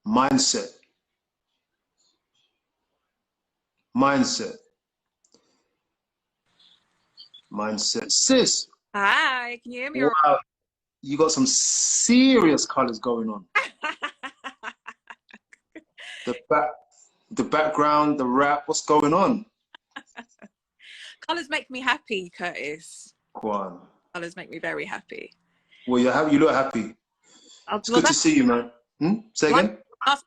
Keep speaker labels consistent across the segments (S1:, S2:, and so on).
S1: Mindset. Mindset. Mindset. Sis.
S2: Hi, can you hear me?
S1: Wow. You got some serious colors going on. The background, the rap, what's going on?
S2: Colors make me happy, Curtis.
S1: Go on.
S2: Colors make me very happy.
S1: Well, you look happy. It's good to see you, man. Say again?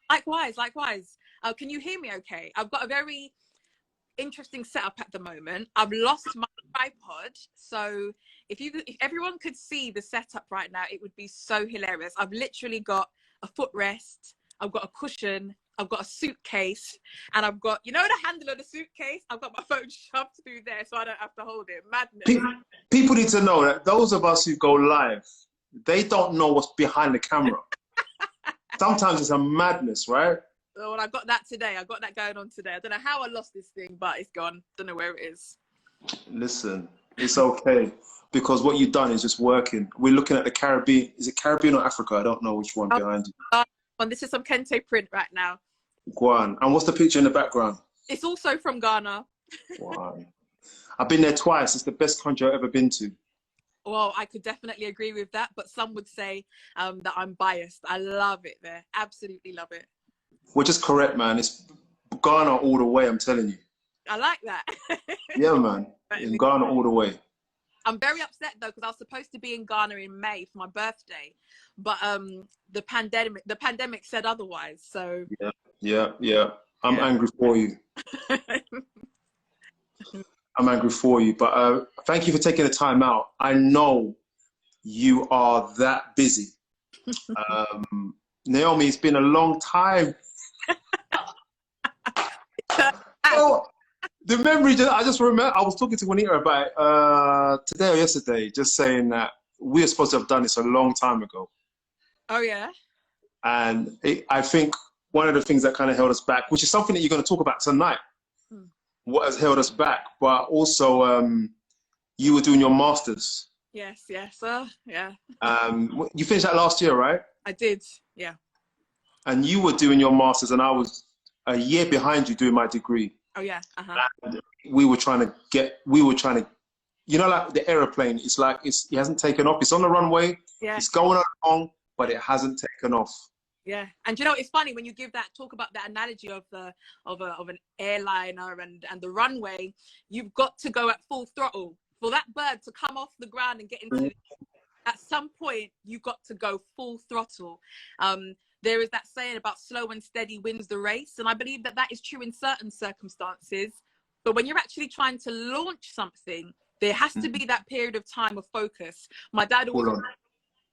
S2: Likewise. Can you hear me okay? I've got a very interesting setup at the moment. I've lost my tripod, so if everyone could see the setup right now, it would be so hilarious. I've literally got a footrest, I've got a cushion, I've got a suitcase, and I've got, you know, the handle of the suitcase, I've got my phone shoved through there so I don't have to hold it. Madness.
S1: People need to know that those of us who go live, they don't know what's behind the camera. Sometimes it's a madness, right?
S2: Oh, well, I got that today. I got that going on today. I don't know how I lost this thing, but it's gone. Don't know where it is.
S1: Listen, it's okay, because what you've done is just working. We're looking at the Caribbean. Is it Caribbean or Africa? I don't know which one behind you.
S2: This is some Kente print right now.
S1: Guan. And what's the picture in the background?
S2: It's also from Ghana.
S1: Wow. I've been there twice. It's the best country I've ever been to.
S2: Well, I could definitely agree with that, but some would say that I'm biased. I love it there. Absolutely love it.
S1: We're just correct, man. It's Ghana all the way, I'm telling you.
S2: I like that.
S1: Yeah, man. In Ghana all the way.
S2: I'm very upset though, because I was supposed to be in Ghana in May for my birthday, but the pandemic said otherwise. So
S1: yeah. I'm angry for you. I'm angry for you, but thank you for taking the time out. I know you are that busy. Naomi, it's been a long time. Oh, the memory, I just remember, I was talking to Juanita about it today or yesterday, just saying that we were supposed to have done this a long time ago.
S2: Oh, yeah?
S1: And I think one of the things that kind of held us back, which is something that you're going to talk about tonight, what has held us back, but also you were doing your master's.
S2: Yes, yeah.
S1: You finished that last year, right?
S2: I did, yeah.
S1: And you were doing your master's and I was a year behind you doing my degree.
S2: Oh yeah,
S1: And we were trying to, you know, like the aeroplane, it's like, it hasn't taken off. It's on the runway, it's going along, but it hasn't taken off.
S2: Yeah, and you know, it's funny when you talk about that analogy of an airliner and the runway. You've got to go at full throttle for that bird to come off the ground and get into. At some point, you've got to go full throttle. There is that saying about slow and steady wins the race, and I believe that is true in certain circumstances. But when you're actually trying to launch something, there has to be that period of time of focus. My dad always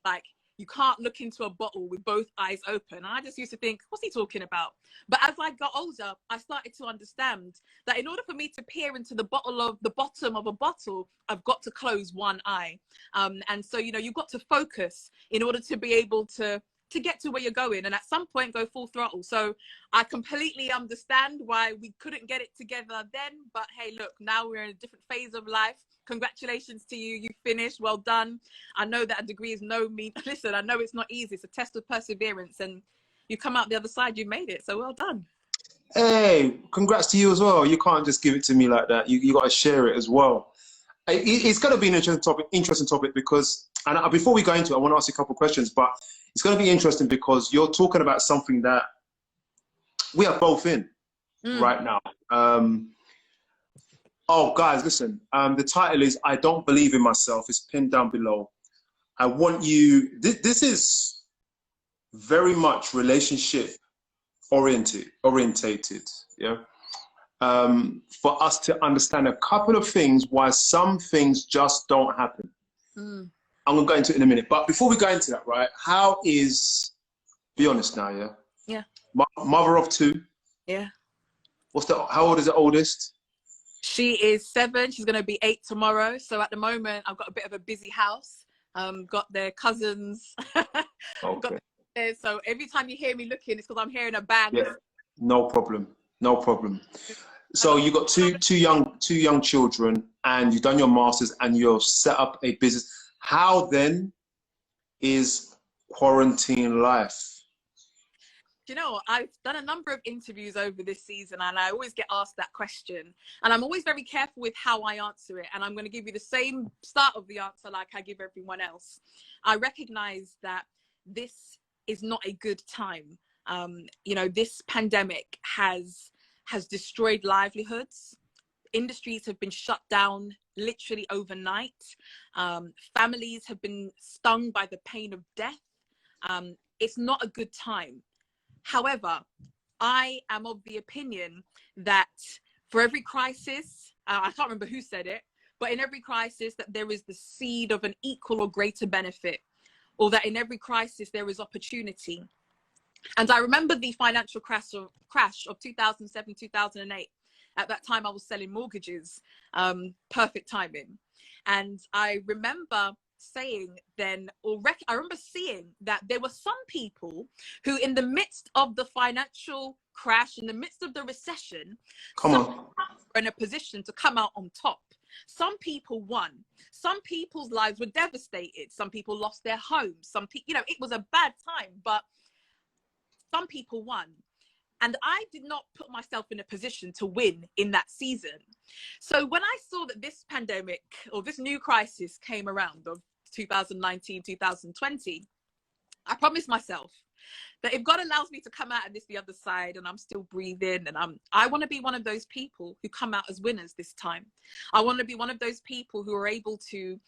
S2: like, you can't look into a bottle with both eyes open. And I just used to think, what's he talking about? But as I got older, I started to understand that in order for me to peer into the bottom of a bottle, I've got to close one eye. And so, you know, you've got to focus in order to be able to get to where you're going, and at some point go full throttle. So I completely understand why we couldn't get it together then, but hey, look, now we're in a different phase of life. Congratulations to you. You finished. Well done. I know that a degree is listen, I know it's not easy. It's a test of perseverance, and you come out the other side, you made it. So well done.
S1: Hey, congrats to you as well. You can't just give it to me like that. You got to share it as well. It's going to be an interesting topic because, and before we go into it, I want to ask you a couple of questions, but it's going to be interesting because you're talking about something that we are both in right now. Oh, guys, listen, the title is I Don't Believe in Myself. It's pinned down below. I want you, this is very much relationship orientated, yeah? For us to understand a couple of things why some things just don't happen. I'm going to go into it in a minute. But before we go into that, right, be honest now, yeah?
S2: Yeah.
S1: Mother of two.
S2: Yeah.
S1: How old is the oldest?
S2: She is 7. She's going to be 8 tomorrow. So at the moment, I've got a bit of a busy house. Got their cousins.
S1: Okay.
S2: So every time you hear me looking, it's because I'm hearing a bang.
S1: Yeah. No problem. No problem. So you got two young children, and you've done your masters, and you've set up a business. How then is quarantine life?
S2: you know what? I've done a number of interviews over this season, and I always get asked that question. And I'm always very careful with how I answer it. And I'm going to give you the same start of the answer like I give everyone else. I recognize that this is not a good time. You know, this pandemic has destroyed livelihoods. Industries have been shut down literally overnight. Families have been stung by the pain of death. It's not a good time. However, I am of the opinion that for every crisis, I can't remember who said it, but in every crisis that there is the seed of an equal or greater benefit, or that in every crisis there is opportunity. And I remember the financial crash of 2007, 2008. At that time, I was selling mortgages, perfect timing. And I remember saying then, I remember seeing that there were some people who in the midst of the financial crash, in the midst of the recession, were in a position to come out on top. Some people won. Some people's lives were devastated. Some people lost their homes. Some people, you know, it was a bad time, but some people won. And I did not put myself in a position to win in that season. So when I saw that this pandemic or this new crisis came around of 2019, 2020, I promised myself that if God allows me to come out of this the other side and I'm still breathing, and I want to be one of those people who come out as winners this time. I want to be one of those people who are able to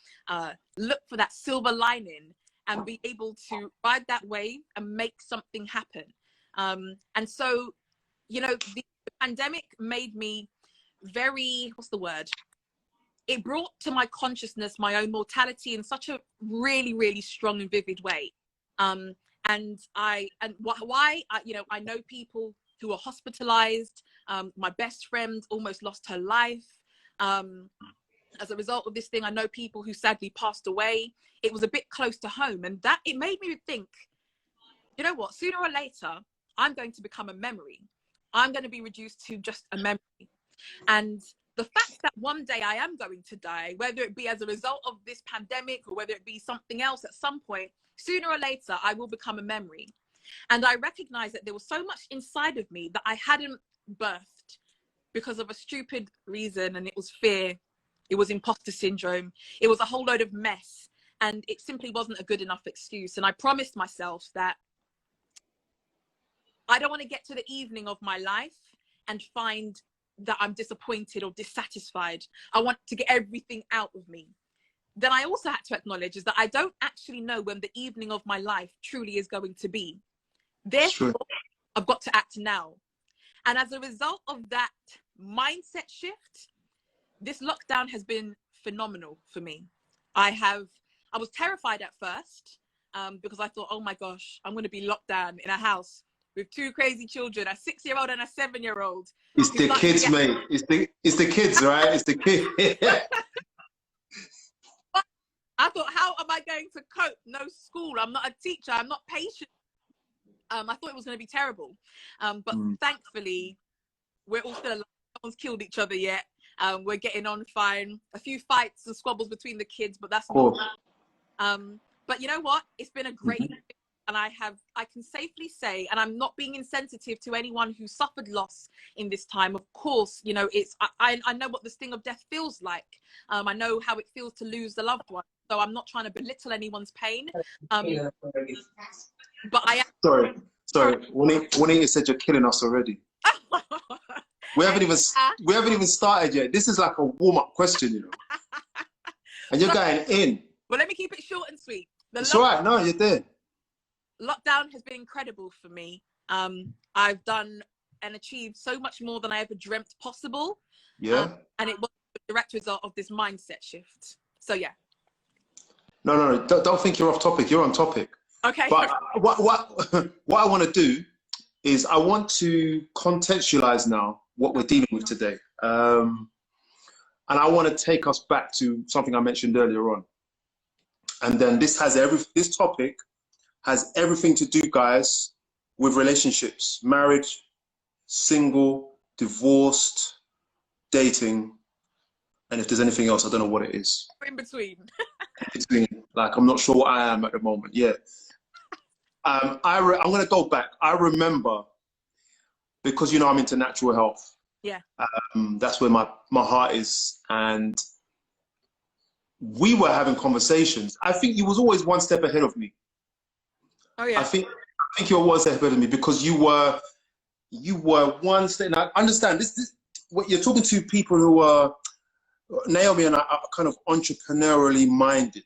S2: look for that silver lining and be able to ride that wave and make something happen. And so, you know, the pandemic made me very, what's the word? It brought to my consciousness my own mortality in such a really, really strong and vivid way. You know, I know people who are hospitalized. My best friend almost lost her life. As a result of this thing, I know people who sadly passed away. It was a bit close to home, and that it made me think, you know what, sooner or later, I'm going to become a memory. I'm going to be reduced to just a memory. And the fact that one day I am going to die, whether it be as a result of this pandemic or whether it be something else at some point, sooner or later, I will become a memory. And I recognize that there was so much inside of me that I hadn't birthed because of a stupid reason. And it was fear. It was imposter syndrome. It was a whole load of mess. And it simply wasn't a good enough excuse. And I promised myself that I don't want to get to the evening of my life and find that I'm disappointed or dissatisfied. I want to get everything out of me. Then I also had to acknowledge is that I don't actually know when the evening of my life truly is going to be. Therefore, I've got to act now. And as a result of that mindset shift, this lockdown has been phenomenal for me. I was terrified at first because I thought, oh my gosh, I'm going to be locked down in a house with two crazy children, a 6-year-old and a 7-year-old.
S1: It's the kids, mate. It's the kids, right? It's the kids.
S2: I thought, how am I going to cope? No school. I'm not a teacher. I'm not patient. I thought it was going to be terrible. But thankfully, we're all still alive. No one's killed each other yet. We're getting on fine. A few fights and squabbles between the kids, but that's normal. But you know what? It's been a great year. And I can safely say, and I'm not being insensitive to anyone who suffered loss in this time. Of course, you know, I know what the sting of death feels like. I know how it feels to lose a loved one. So I'm not trying to belittle anyone's pain. But I am.
S1: Sorry. Juanita said you're killing us already. We haven't even started yet. This is like a warm-up question, you know. And you're going in.
S2: Well, let me keep it short and sweet.
S1: It's all right. No, you're there.
S2: Lockdown has been incredible for me. I've done and achieved so much more than I ever dreamt possible. Yeah. And it was the direct result of this mindset shift. So yeah.
S1: No. Don't think you're off topic. You're on topic.
S2: Okay.
S1: But what I want to do is I want to contextualize now what we're dealing with today. And I want to take us back to something I mentioned earlier on. And then this topic has everything to do, guys, with relationships, marriage, single, divorced, dating, and if there's anything else, I don't know what it is.
S2: In between.
S1: Like, I'm not sure what I am at the moment. Yeah. I'm going to go back. I remember, because, you know, I'm into natural health.
S2: Yeah.
S1: That's where my heart is. And we were having conversations. I think you was always one step ahead of me.
S2: Oh, yeah.
S1: I think you were one step ahead of me, because you were one step. And I understand this what you're talking to, people who are, Naomi and I are kind of entrepreneurially minded,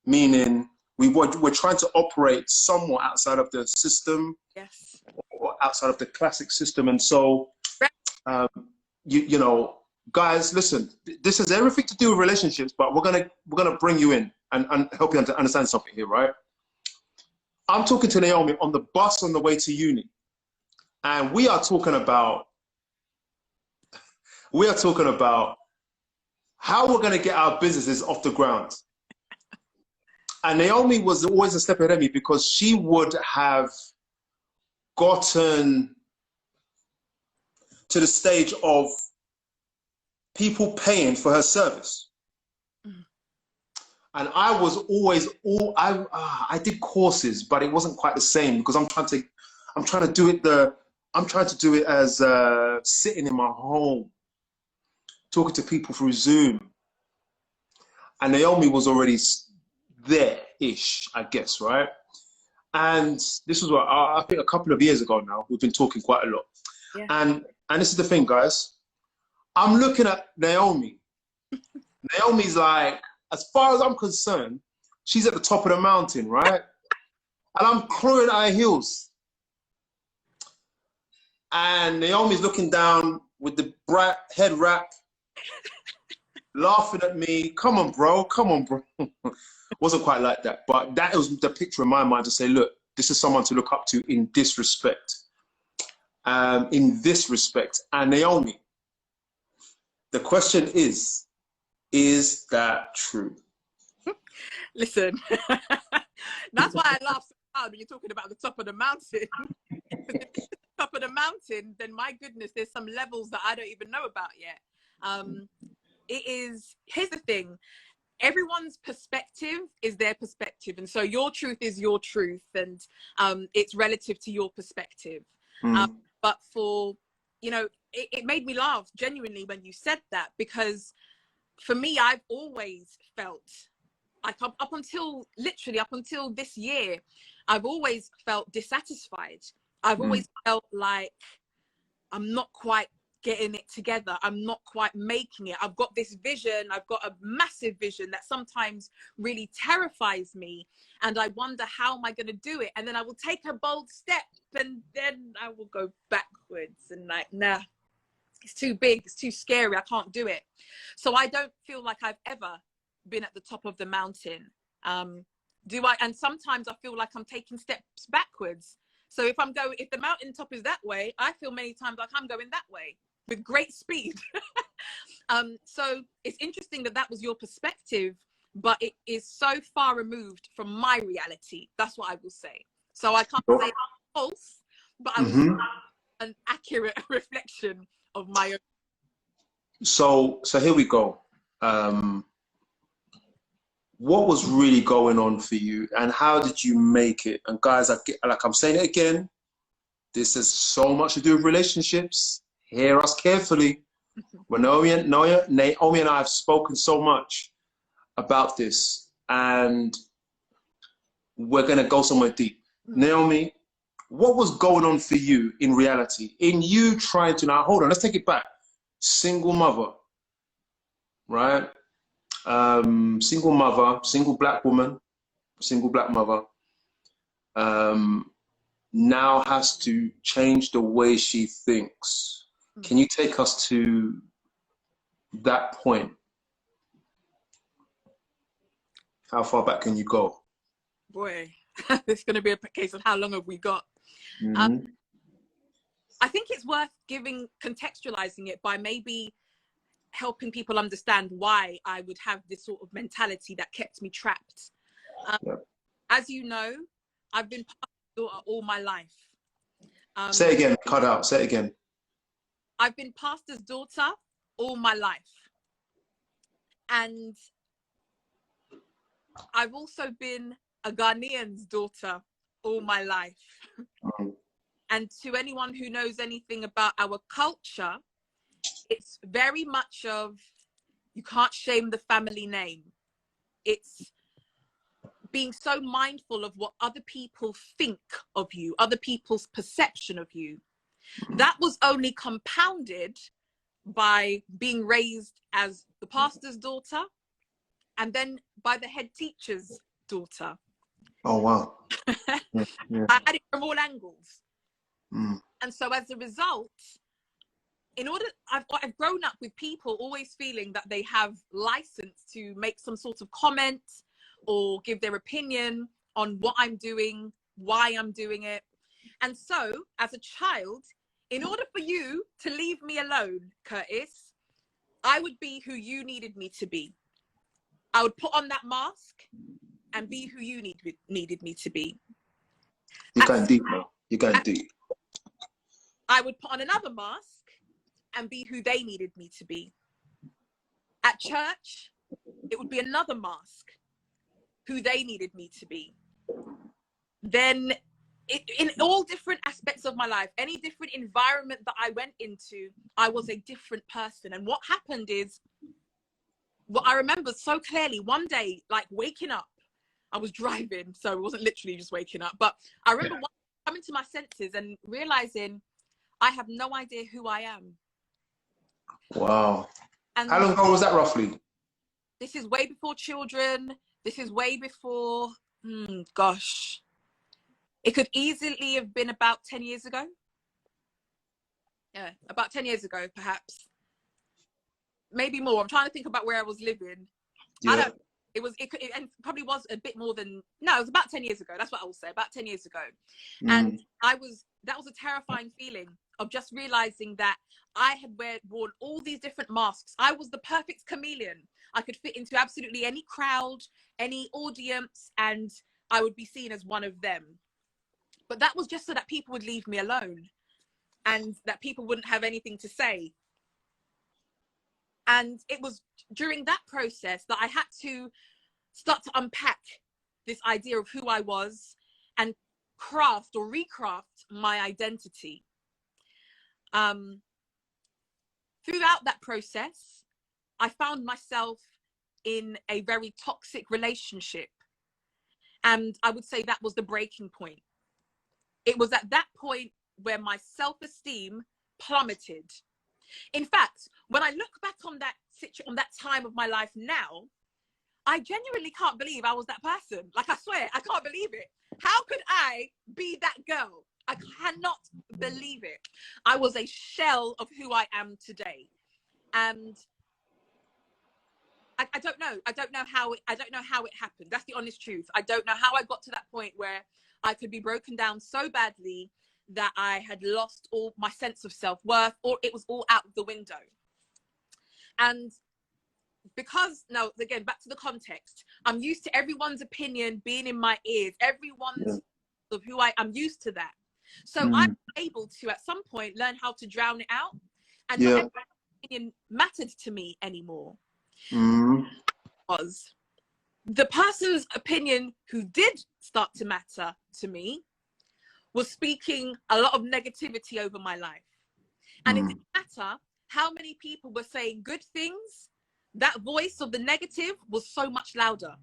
S1: meaning we're trying to operate somewhat outside of the system.
S2: Yes.
S1: Or outside of the classic system. And so, you know, guys, listen, this has everything to do with relationships, but we're gonna bring you in and help you to understand something here, right? I'm talking to Naomi on the bus on the way to uni, and we are talking about how we're gonna get our businesses off the ground. And Naomi was always a step ahead of me, because she would have gotten to the stage of people paying for her service. And I was always I did courses, but it wasn't quite the same, because I'm trying to do it as sitting in my home, talking to people through Zoom. And Naomi was already there-ish, I guess, right? And this was what I think a couple of years ago now. We've been talking quite a lot.
S2: Yeah.
S1: And this is the thing, guys. I'm looking at Naomi. Naomi's like, as far as I'm concerned, she's at the top of the mountain, right? And I'm clawing at her heels. And Naomi's looking down with the head wrap, laughing at me. Come on, bro. Come on, bro. Wasn't quite like that. But that was the picture in my mind to say, look, this is someone to look up to in this respect. And Naomi, the question is that true?
S2: Listen, that's why I laugh so hard when you're talking about the top of the mountain. If it's the top of the mountain, then my goodness, there's some levels that I don't even know about yet. Here's the thing. Everyone's perspective is their perspective. And so your truth is your truth, and it's relative to your perspective. But for, you know, it made me laugh genuinely when you said that, because for me, I've always felt like up until this year, I've always felt dissatisfied. I've always felt like I'm not quite getting it together. I'm not quite making it. I've got this vision. I've got a massive vision that sometimes really terrifies me. And I wonder, how am I going to do it? And then I will take a bold step, and then I will go backwards and like, nah, it's too big. It's too scary. I can't do it. So I don't feel like I've ever been at the top of the mountain. And sometimes I feel like I'm taking steps backwards. So if the mountain top is that way, I feel many times like I'm going that way with great speed. So it's interesting that was your perspective, but it is so far removed from my reality. That's what I will say. So I can't say it's false, but I will say an accurate reflection of my own. So
S1: here we go. What was really going on for you, and how did you make it? And guys, I'm saying it again, this has so much to do with relationships. Hear us carefully. Naomi and I have spoken so much about this, and we're going to go somewhere deep. Naomi, what was going on for you in reality? In you trying to, now hold on, let's take it back. Single mother, right? Single mother, single black woman, single black mother, now has to change the way she thinks. Can you take us to that point? How far back can you go?
S2: Boy, it's going to be a case of how long have we got? I think it's worth contextualizing it by maybe helping people understand why I would have this sort of mentality that kept me trapped. As you know, I've been pastor's daughter all my life.
S1: Say it again, cut out, say it again.
S2: I've been pastor's daughter all my life. And I've also been a Ghanaian's daughter all my life.
S1: Mm.
S2: And to anyone who knows anything about our culture, it's very much of, you can't shame the family name. It's being so mindful of what other people think of you, other people's perception of you. That was only compounded by being raised as the pastor's daughter and then by the head teacher's daughter.
S1: Oh, wow. Yeah, yeah.
S2: I had it from all angles.
S1: Mm.
S2: And so as a result, I've grown up with people always feeling that they have license to make some sort of comment or give their opinion on what I'm doing, why I'm doing it. And so as a child, in order for you to leave me alone, Curtis, I would be who you needed me to be. I would put on that mask and be who you needed me to be.
S1: You're going deep now. You're going deep.
S2: I would put on another mask and be who they needed me to be. At church, it would be another mask, who they needed me to be. Then in all different aspects of my life, any different environment that I went into, I was a different person. And what happened is, what I remember so clearly, one day, like waking up, I was driving, so it wasn't literally just waking up, but I remember coming to my senses and realizing I have no idea who I am.
S1: Wow.
S2: And
S1: how long ago was that roughly?
S2: This is way before children. This is way before, gosh. It could easily have been about 10 years ago. Yeah, about 10 years ago, perhaps. Maybe more. I'm trying to think about where I was living.
S1: Yeah.
S2: I don't, and probably was a bit more than, no, it was about 10 years ago. That's what I will say, about 10 years ago. And that was a terrifying feeling of just realizing that I had worn all these different masks. I was the perfect chameleon. I could fit into absolutely any crowd, any audience, and I would be seen as one of them. But that was just so that people would leave me alone and that people wouldn't have anything to say. And it was during that process that I had to start to unpack this idea of who I was and craft or recraft my identity. Throughout that process, I found myself in a very toxic relationship. And I would say that was the breaking point. It was at that point where my self-esteem plummeted. In fact, when I look back on that time of my life now, I genuinely can't believe I was that person. Like, I swear, I can't believe it. How could I be that girl? I cannot believe it. I was a shell of who I am today. And I don't know. I don't know how it happened. That's the honest truth. I don't know how I got to that point where I could be broken down so badly that I had lost all my sense of self-worth, or it was all out the window. And because, now, again, back to the context, I'm used to everyone's opinion being in my ears, everyone's of who I'm used to that. So I'm able to, at some point, learn how to drown it out, and not everyone's opinion mattered to me anymore. Was the person's opinion who did start to matter to me was speaking a lot of negativity over my life. And it didn't matter how many people were saying good things, that voice of the negative was so much louder.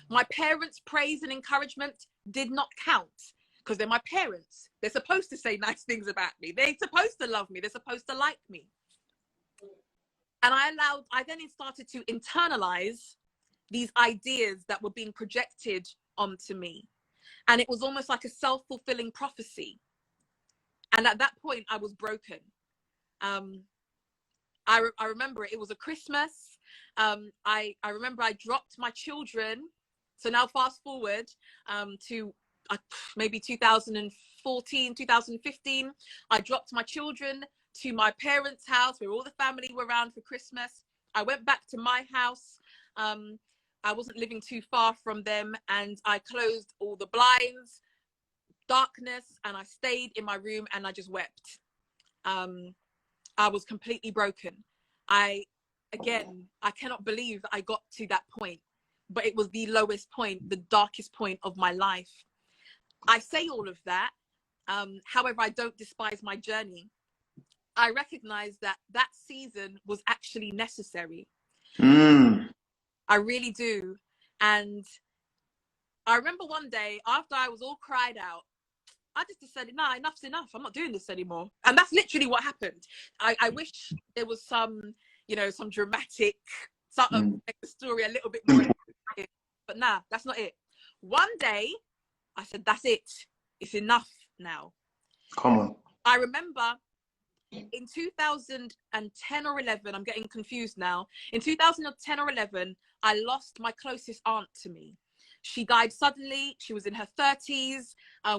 S2: My parents' praise and encouragement did not count, because they're my parents. They're supposed to say nice things about me. They're supposed to love me. They're supposed to like me. And I then started to internalize these ideas that were being projected onto me. And it was almost like a self-fulfilling prophecy. And at that point, I was broken. I remember it was a Christmas. I remember I dropped my children. So now fast forward to maybe 2014, 2015. I dropped my children to my parents' house where all the family were around for Christmas. I went back to my house. I wasn't living too far from them, and I closed all the blinds, darkness, and I stayed in my room and I just wept. I was completely broken. I cannot believe that I got to that point, but it was the lowest point, the darkest point of my life. I say all of that. However, I don't despise my journey. I recognize that that season was actually necessary. I really do. And I remember one day after I was all cried out, I just decided, nah, enough's enough. I'm not doing this anymore. And that's literally what happened. I wish there was some, you know, some dramatic sort of make the story a little bit more, but nah, that's not it. One day I said, that's it. It's enough now.
S1: Come on.
S2: I remember in 2010 or 11, I'm getting confused now. In 2010 or 11, I lost my closest aunt to me. She died suddenly. She was in her 30s.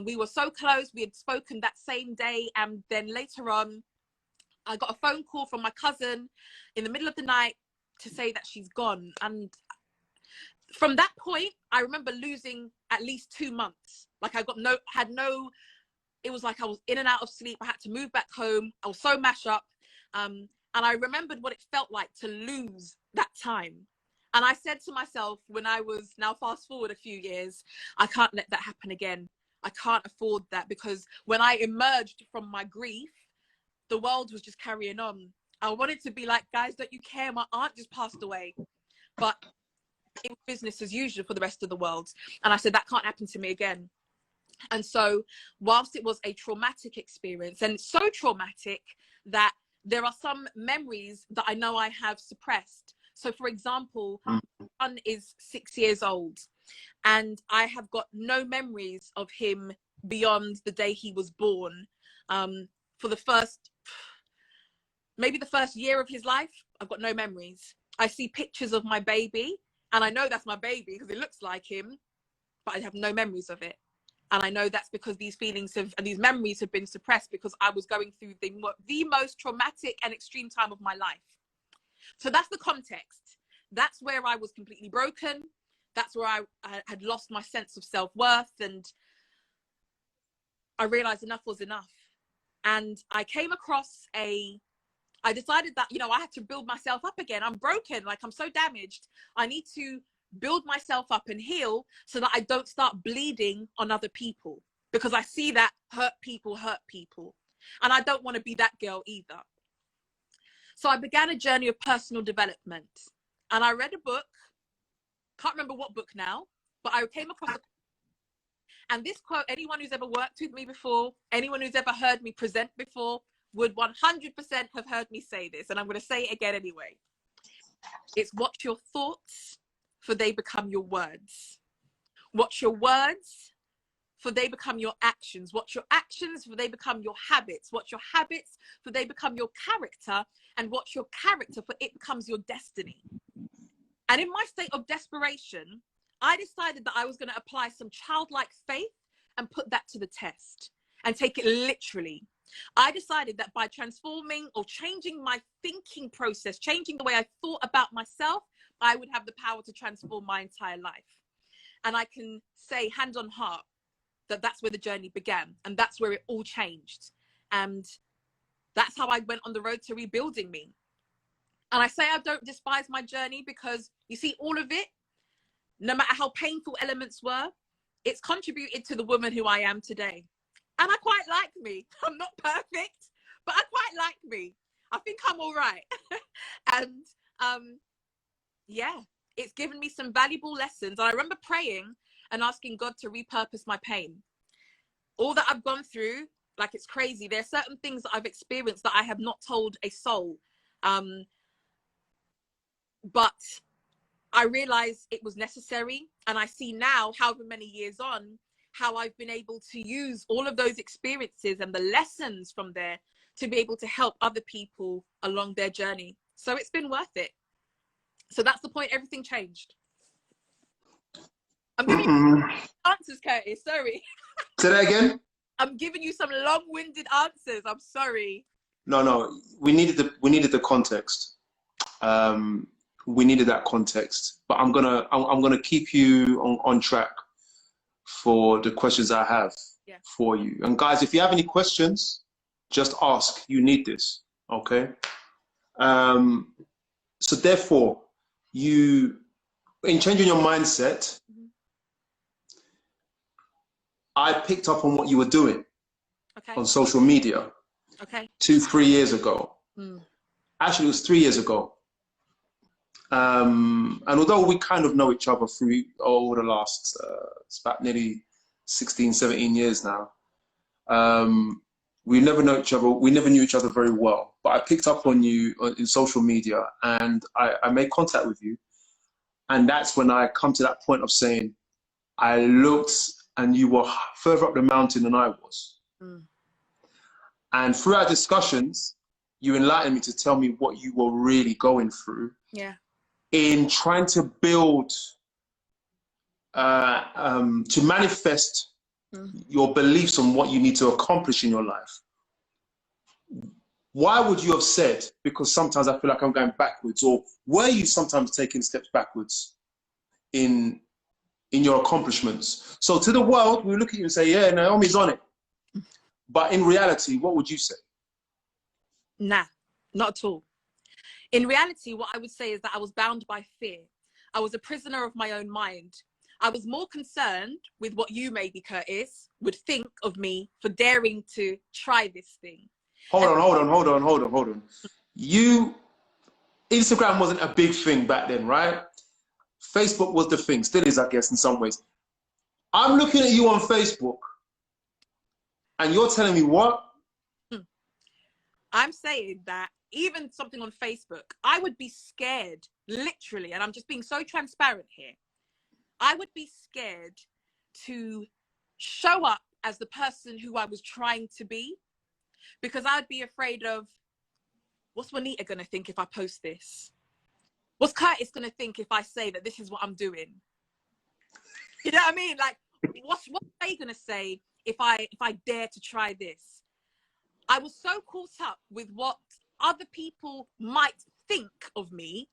S2: We were so close. We had spoken that same day. And then later on, I got a phone call from my cousin in the middle of the night to say that she's gone. And from that point, I remember losing at least 2 months. Like I had no, it was like I was in and out of sleep. I had to move back home. I was so mashed up. And I remembered what it felt like to lose that time. And I said to myself, when I was, now fast forward a few years, I can't let that happen again. I can't afford that, because when I emerged from my grief, the world was just carrying on. I wanted to be like, guys, don't you care? My aunt just passed away. But it was business as usual for the rest of the world. And I said, that can't happen to me again. And so whilst it was a traumatic experience, and so traumatic that there are some memories that I know I have suppressed. So for example, my son is 6 years old and I have got no memories of him beyond the day he was born. For the first, maybe the first year of his life, I've got no memories. I see pictures of my baby and I know that's my baby because it looks like him, but I have no memories of it. And I know that's because these feelings have, and these memories have been suppressed because I was going through the most traumatic and extreme time of my life. So that's the context. That's where I was completely broken. That's where I had lost my sense of self-worth. And I realized enough was enough. And I came across I decided that, you know, I had to build myself up again. I'm broken, like I'm so damaged. I need to build myself up and heal so that I don't start bleeding on other people, because I see that hurt people. And I don't want to be that girl either. So I began a journey of personal development and I read a book, can't remember what book now, but I came across and this quote, anyone who's ever worked with me before, anyone who's ever heard me present before would 100% have heard me say this. And I'm going to say it again anyway. It's watch your thoughts, for they become your words. Watch your words, for they become your actions. Watch your actions, for they become your habits. Watch your habits, for they become your character. And watch your character, for it becomes your destiny. And in my state of desperation, I decided that I was going to apply some childlike faith and put that to the test and take it literally. I decided that by transforming or changing my thinking process, changing the way I thought about myself, I would have the power to transform my entire life. And I can say hand on heart that that's where the journey began. And that's where it all changed. And that's how I went on the road to rebuilding me. And I say I don't despise my journey because you see, all of it, no matter how painful elements were, it's contributed to the woman who I am today. And I quite like me. I'm not perfect, but I quite like me. I think I'm all right. And yeah, it's given me some valuable lessons. And I remember praying and asking God to repurpose my pain. All that I've gone through, like it's crazy. There are certain things that I've experienced that I have not told a soul. But I realized it was necessary. And I see now, however many years on, how I've been able to use all of those experiences and the lessons from there to be able to help other people along their journey. So it's been worth it. So that's the point. Everything changed. I'm giving you answers, Curtis. Sorry.
S1: Say that again.
S2: I'm giving you some long-winded answers. I'm sorry.
S1: No. We needed the context. We needed that context. But I'm gonna keep you on track for the questions I have for you. And guys, if you have any questions, just ask. You need this, okay? So therefore, in changing your mindset, I picked up on what you were doing on social media 2-3 years ago. Actually, it was 3 years ago. And although we kind of know each other through over the last, it's about nearly 16, 17 years now, we never knew each other very well. But I picked up on you in social media, and I made contact with you. And that's when I come to that point of saying, I looked and you were further up the mountain than I was. And through our discussions, you enlightened me to tell me what you were really going through.
S2: Yeah.
S1: In trying to build, to manifest your beliefs on what you need to accomplish in your life. Why would you have said, because sometimes I feel like I'm going backwards, or were you sometimes taking steps backwards in your accomplishments? So to the world, we look at you and say, yeah, Naomi's on it. But in reality, what would you say?
S2: Nah, not at all. In reality, what I would say is that I was bound by fear. I was a prisoner of my own mind. I was more concerned with what you, maybe, Curtis, would think of me for daring to try this thing.
S1: Hold on. Instagram wasn't a big thing back then, right? Facebook was the thing, still is, I guess, in some ways. I'm looking at you on Facebook, and you're telling me what?
S2: I'm saying that even something on Facebook, I would be scared, literally, and I'm just being so transparent here. I would be scared to show up as the person who I was trying to be, because I'd be afraid of, what's Juanita going to think if I post this? What's Curtis going to think if I say that this is what I'm doing? You know what I mean? Like, what are they going to say if I dare to try this? I was so caught up with what other people might think of me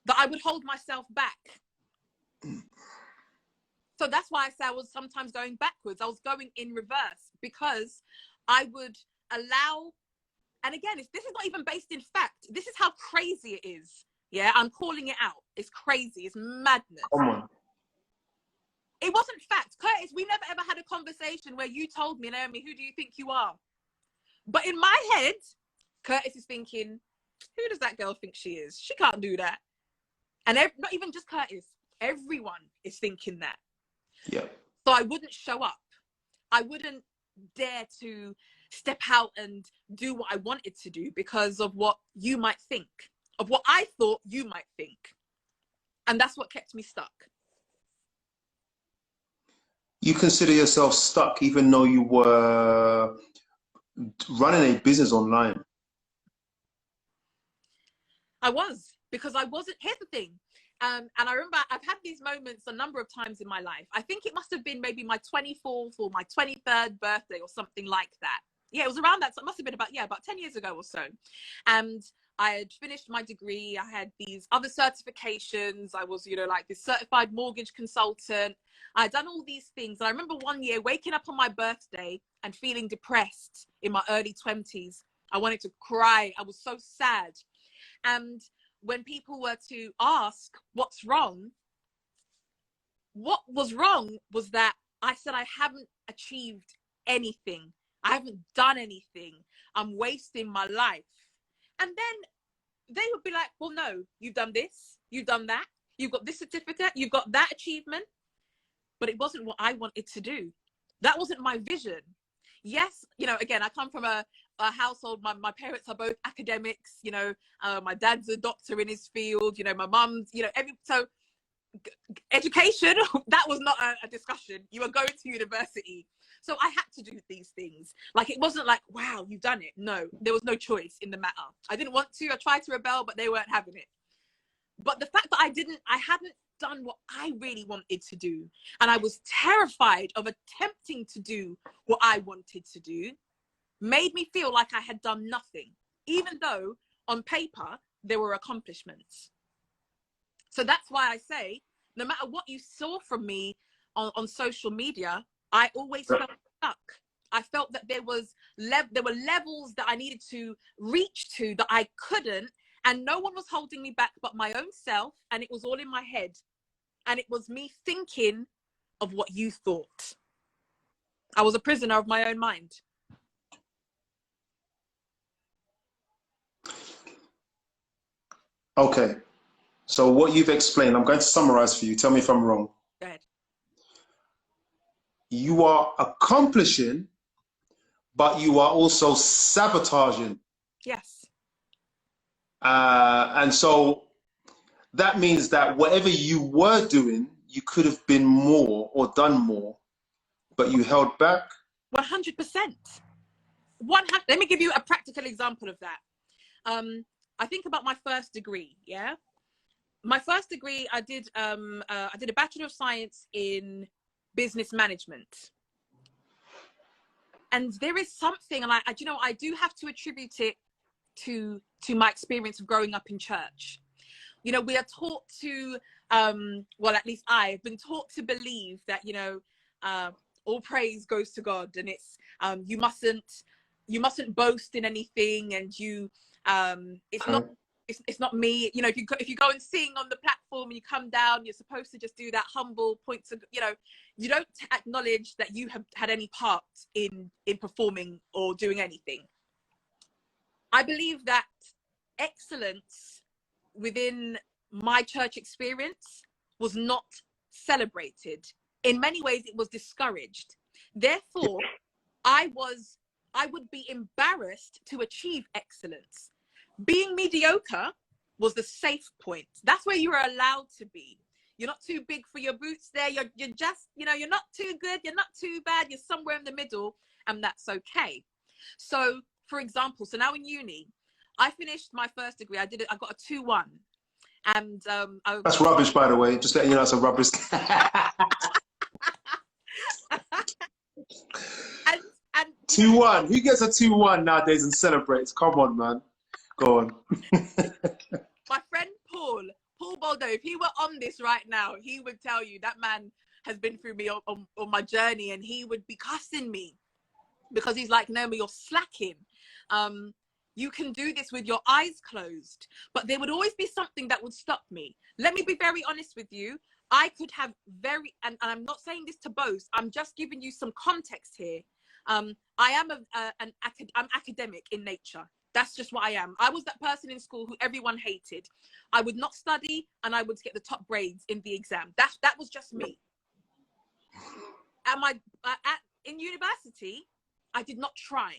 S2: that I would hold myself back. So that's why I say I was sometimes going backwards. I was going in reverse, because I would allow, and again, this is not even based in fact. This is how crazy it is. Yeah, I'm calling it out. It's crazy. It's madness.
S1: Come on.
S2: It wasn't fact. Curtis, we never ever had a conversation where you told me, Naomi, who do you think you are? But in my head, Curtis is thinking, who does that girl think she is? She can't do that. And not even just Curtis, everyone is thinking that.
S1: Yeah.
S2: So I wouldn't show up. I wouldn't dare to step out and do what I wanted to do because of what you might think, of what I thought you might think. And that's what kept me stuck.
S1: You consider yourself stuck even though you were running a business online? I
S2: was, because I wasn't. Here's the thing. And I remember I've had these moments a number of times in my life. I think it must have been maybe my 24th or my 23rd birthday or something like that. Yeah, it was around that. So it must have been about 10 years ago or so. And I had finished my degree. I had these other certifications. I was, like this certified mortgage consultant. I had done all these things. And I remember one year waking up on my birthday and feeling depressed in my early 20s. I wanted to cry. I was so sad. And when people were to ask what's wrong, what was wrong was that I said I haven't achieved anything. I haven't done anything. I'm wasting my life. And then they would be like, well, no, you've done this, you've done that, you've got this certificate, you've got that achievement. But it wasn't what I wanted to do. That wasn't my vision. Yes, again, I come from a household, my parents are both academics, my dad's a doctor in his field, my mum's, so education, that was not a discussion. You were going to university. So I had to do these things. Like, it wasn't like, wow, you've done it. No, there was no choice in the matter. I didn't want to. I tried to rebel, but they weren't having it. But the fact that I hadn't done what I really wanted to do, and I was terrified of attempting to do what I wanted to do, made me feel like I had done nothing, even though on paper there were accomplishments. So that's why I say, no matter what you saw from me on social media, I always felt stuck. I felt that there were levels that I needed to reach to that I couldn't, and no one was holding me back but my own self, and it was all in my head. And it was me thinking of what you thought. I was a prisoner of my own mind.
S1: Okay. So what you've explained, I'm going to summarize for you. Tell me if I'm wrong.
S2: Go ahead.
S1: You are accomplishing, but you are also sabotaging.
S2: Yes.
S1: And so that means that whatever you were doing, you could have been more or done more, but you held back.
S2: 100%. Let me give you a practical example of that. I think about my first degree. Yeah, my first degree, I did a Bachelor of Science in Business Management, and there is something, and I do have to attribute it to my experience of growing up in church. You know, we are taught to, well, at least I've been taught to believe that, you know, all praise goes to God, and it's you mustn't boast in anything, and it's not me. You know, if you go and sing on the platform and you come down, you're supposed to just do that humble points of, you know, you don't acknowledge that you have had any part in performing or doing anything. I believe that excellence within my church experience was not celebrated. In many ways, it was discouraged. Therefore, I would be embarrassed to achieve excellence. Being mediocre was the safe point. That's where you are allowed to be. You're not too big for your boots there. You're just, you know, you're not too good. You're not too bad. You're somewhere in the middle, and that's okay. So, for example, so now in uni, I finished my first degree. I got a 2-1. And
S1: that's rubbish, by the way. Just letting you know, it's a rubbish. and 2-1. Who gets a 2-1 nowadays and celebrates? Come on, man. Go on.
S2: My friend Paul Boldo, if he were on this right now, he would tell you that man has been through me on my journey, and he would be cussing me because he's like, Naomi, you're slacking. You can do this with your eyes closed. But there would always be something that would stop me. Let me be very honest with you. I could have and I'm not saying this to boast, I'm just giving you some context here. I am I'm academic in nature. That's just what I am. I was that person in school who everyone hated. I would not study, and I would get the top grades in the exam. That was just me. In university, I did not try.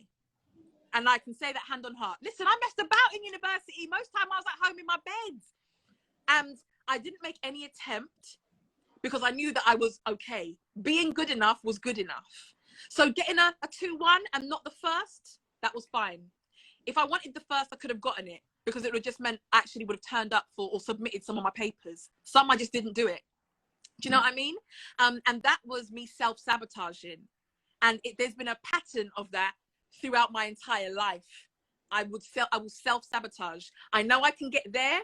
S2: And I can say that hand on heart. Listen, I messed about in university. Most time I was at home in my bed. And I didn't make any attempt because I knew that I was okay. Being good enough was good enough. So getting a 2-1 and not the first, that was fine. If I wanted the first, I could have gotten it because it would have just meant I actually would have turned up for or submitted some of my papers. Some I just didn't do it. Do you know what I mean? And that was me self-sabotaging. And there's been a pattern of that throughout my entire life. I will self-sabotage. I know I can get there,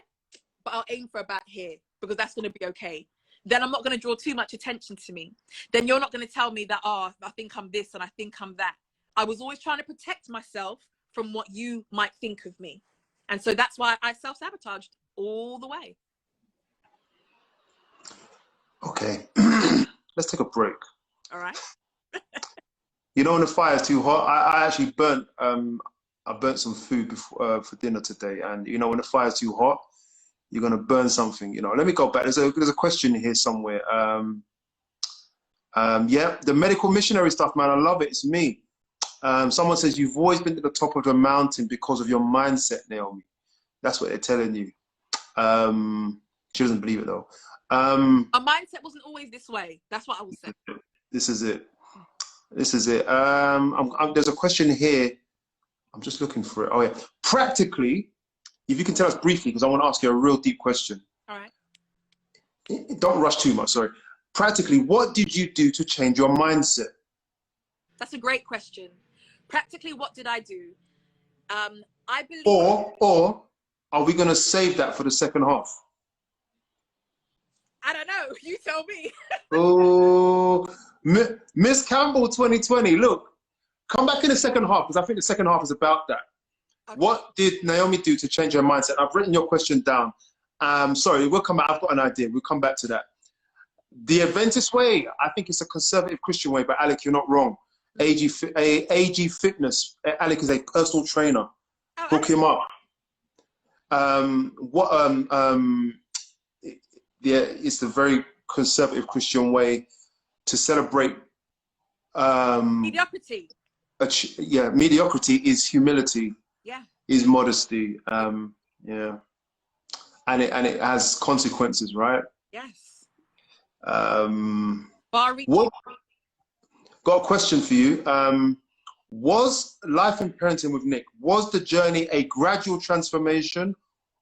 S2: but I'll aim for about here because that's going to be okay. Then I'm not going to draw too much attention to me. Then you're not going to tell me that, I think I'm this and I think I'm that. I was always trying to protect myself from what you might think of me. And so that's why I self-sabotaged all the way.
S1: Okay. Let's take a break.
S2: All right.
S1: You know, when the fire's too hot, I actually burnt some food before, for dinner today. And, you know, when the fire's too hot, you're going to burn something. You know, let me go back. There's a question here somewhere. Yeah, the medical missionary stuff, man, I love it. It's me. Someone says, you've always been at the top of the mountain because of your mindset, Naomi. That's what they're telling you. She doesn't believe it, though.
S2: My mindset wasn't always this way. That's what I will say.
S1: This is it. This is it. There's a question here. I'm just looking for it. Oh, yeah. Practically, if you can tell us briefly, because I want to ask you a real deep question.
S2: All right.
S1: Don't rush too much, sorry. Practically, what did you do to change your mindset?
S2: That's a great question. Practically, what did I do? I believe...
S1: Or are we going to save that for the second half?
S2: I don't know. You tell me.
S1: Oh, Miss Campbell 2020. Look, come back in the second half because I think the second half is about that. Okay. What did Naomi do to change her mindset? I've written your question down. Sorry, we'll come back. I've got an idea. We'll come back to that. The Adventist way, I think it's a conservative Christian way, but Alec, you're not wrong. AG Fitness. Alec is a personal trainer.
S2: Oh,
S1: Hook him up. Yeah, it's a very conservative Christian way to celebrate.
S2: mediocrity.
S1: Yeah, mediocrity is humility.
S2: Yeah.
S1: Is modesty. Yeah, and it has consequences, right?
S2: Yes.
S1: What? Got a question for you. Was life and parenting with Nick, was the journey a gradual transformation,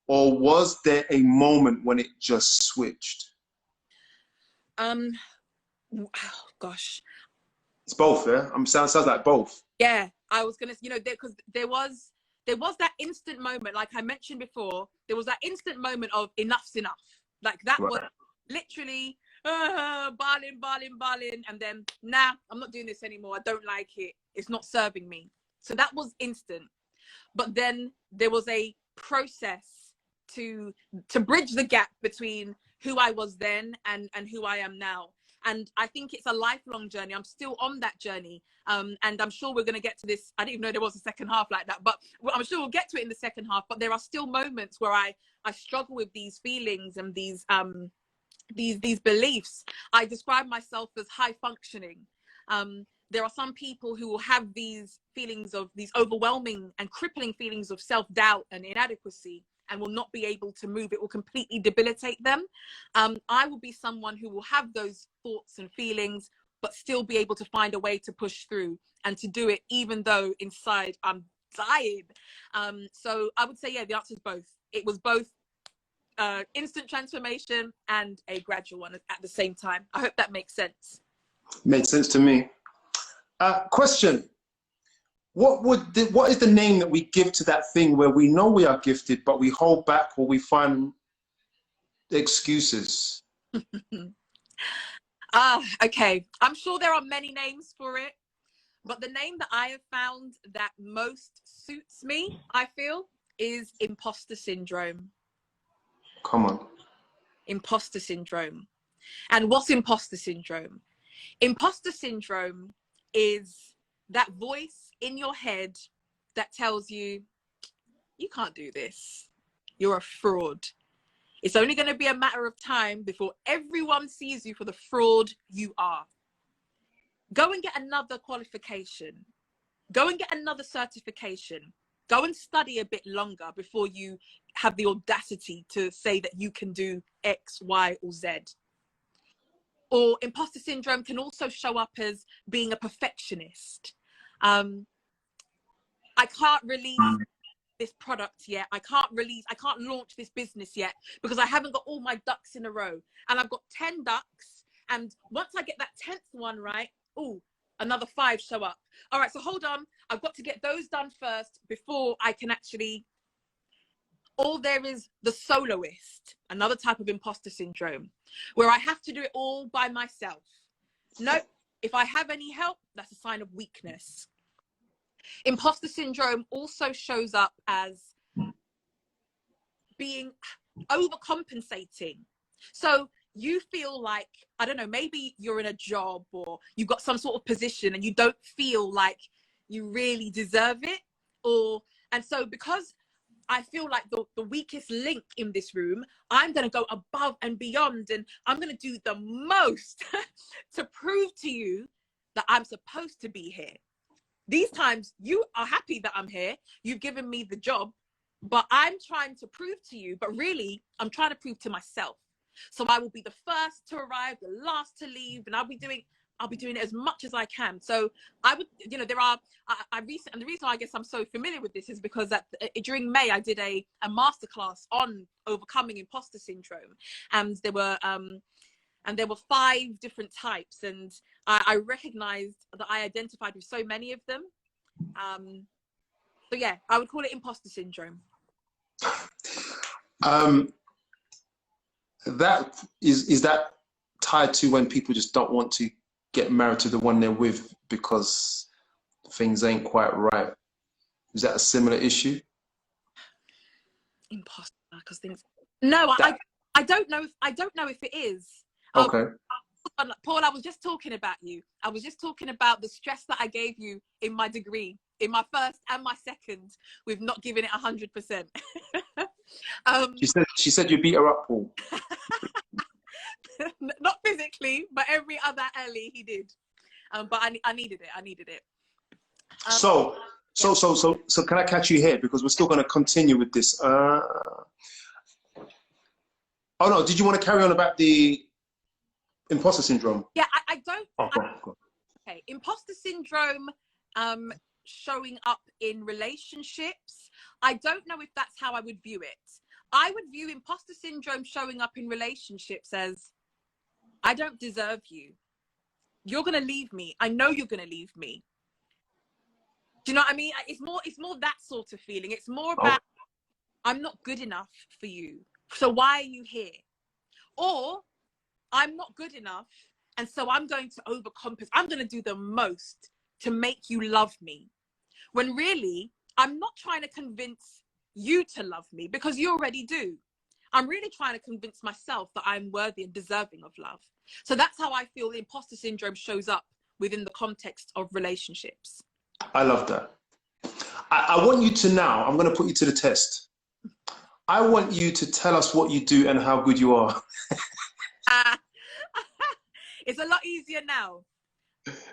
S1: or was there a moment when it just switched?
S2: Oh, gosh.
S1: It's both, yeah? Sounds like both.
S2: Yeah, I was gonna, because there was that instant moment, like I mentioned before, there was that instant moment of enough's enough. Like that
S1: Right.
S2: was literally barling, and then nah, I'm not doing this anymore. I don't like it. It's not serving me. So that was instant. But then there was a process to bridge the gap between who I was then and who I am now. And I think it's a lifelong journey. I'm still on that journey. And I'm sure we're going to get to this. I didn't even know there was a second half like that, but I'm sure we'll get to it in the second half. But there are still moments where I struggle with these feelings and these beliefs. I describe myself as high functioning. There are some people who will have these feelings of these overwhelming and crippling feelings of self-doubt and inadequacy and will not be able to move. It will completely debilitate them. I will be someone who will have those thoughts and feelings, but still be able to find a way to push through and to do it, even though inside I'm dying. So I would say, yeah, the answer is both. It was both instant transformation and a gradual one at the same time. I hope that makes sense.
S1: Made sense to me. Question. What is the name that we give to that thing where we know we are gifted, but we hold back or we find excuses?
S2: Okay. I'm sure there are many names for it, but the name that I have found that most suits me, I feel, is Imposter Syndrome.
S1: Come on.
S2: Imposter Syndrome. And what's Imposter Syndrome? Imposter Syndrome is that voice in your head that tells you, you can't do this. You're a fraud. It's only going to be a matter of time before everyone sees you for the fraud you are. Go and get another qualification. Go and get another certification. Go and study a bit longer before you have the audacity to say that you can do X, Y, or Z. Or imposter syndrome can also show up as being a perfectionist. I can't release this product yet. I can't launch this business yet because I haven't got all my ducks in a row. And I've got 10 ducks. And once I get that 10th one right, another 5 show up. All right, so hold on. I've got to get those done first before I can actually. Or there is the soloist, another type of imposter syndrome, where I have to do it all by myself. No, if I have any help, that's a sign of weakness. Imposter syndrome also shows up as being overcompensating. So you feel like, I don't know, maybe you're in a job or you've got some sort of position and you don't feel like you really deserve it. And so because I feel like the weakest link in this room, I'm going to go above and beyond, and I'm going to do the most to prove to you that I'm supposed to be here. These times you are happy that I'm here. You've given me the job, but I'm trying to prove to you, but really I'm trying to prove to myself. So I will be the first to arrive, the last to leave, and I'll be doing it as much as I can. So I would, there are, and the reason I guess I'm so familiar with this is because during May, I did a masterclass on overcoming imposter syndrome. And there were 5 different types. And I recognized that I identified with so many of them. So yeah, I would call it imposter syndrome.
S1: That is that tied to when people just don't want to get married to the one they're with because things ain't quite right? Is that a similar issue?
S2: Imposter, because things. No, I don't know. I don't know if it is.
S1: Okay.
S2: Paul, I was just talking about you. I was just talking about the stress that I gave you in my degree, in my first and my second, with not giving it 100%.
S1: She said you beat her up, Paul.
S2: Not physically, but every other alley he did. But I needed it. I needed it.
S1: So can I catch you here, because we're still going to continue with this? Oh no, did you want to carry on about the imposter syndrome?
S2: Yeah, I don't.
S1: Oh, go on.
S2: Okay, imposter syndrome showing up in relationships. I don't know if that's how I would view it. I would view imposter syndrome showing up in relationships as, I don't deserve you. You're going to leave me. I know you're going to leave me. Do you know what I mean? It's more that sort of feeling. It's more about, I'm not good enough for you, so why are you here? Or I'm not good enough, and so I'm going to overcompensate. I'm going to do the most to make you love me. When really, I'm not trying to convince you to love me, because you already do. I'm really trying to convince myself that I'm worthy and deserving of love. So that's how I feel the imposter syndrome shows up within the context of relationships.
S1: I love that. I want you to now, I'm going to put you to the test. I want you to tell us what you do and how good you are.
S2: It's a lot easier now.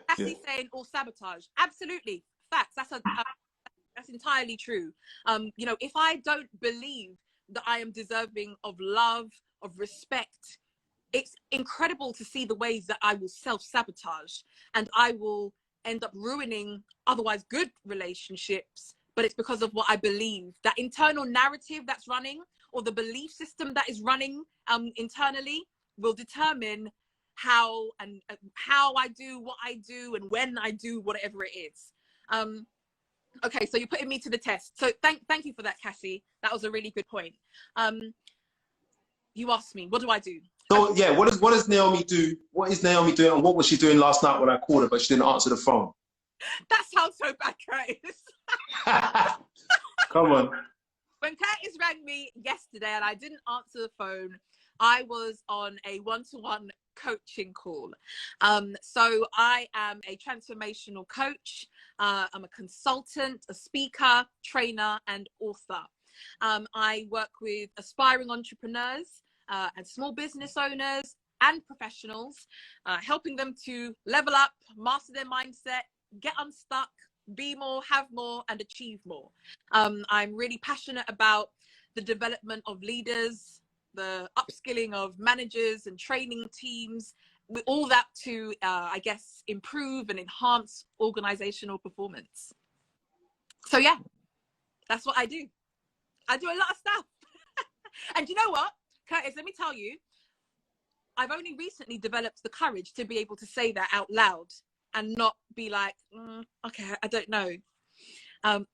S2: Cassie saying, or sabotage. Absolutely. Facts. That's entirely true. You know, if I don't believe that I am deserving of love, of respect, it's incredible to see the ways that I will self-sabotage, and I will end up ruining otherwise good relationships. But it's because of what I believe. That internal narrative that's running, or the belief system that is running internally, will determine how I do what I do and when I do whatever it is. Okay, so you're putting me to the test. So thank you for that, Cassie. That was a really good point. You asked me, what do I do?
S1: So yeah, what does Naomi do? What is Naomi doing, and what was she doing last night when I called her, but she didn't answer the phone?
S2: That sounds so bad, Curtis.
S1: Come on.
S2: When Curtis rang me yesterday and I didn't answer the phone, I was on a one-to-one coaching call. So I am a transformational coach. I'm a consultant, a speaker, trainer, and author. I work with aspiring entrepreneurs and small business owners and professionals, helping them to level up, master their mindset, get unstuck, be more, have more, and achieve more. I'm really passionate about the development of leaders, the upskilling of managers and training teams, with all that to, I guess, improve and enhance organizational performance. So yeah, that's what I do. I do a lot of stuff. And you know what, Curtis, let me tell you, I've only recently developed the courage to be able to say that out loud and not be like, okay, I don't know.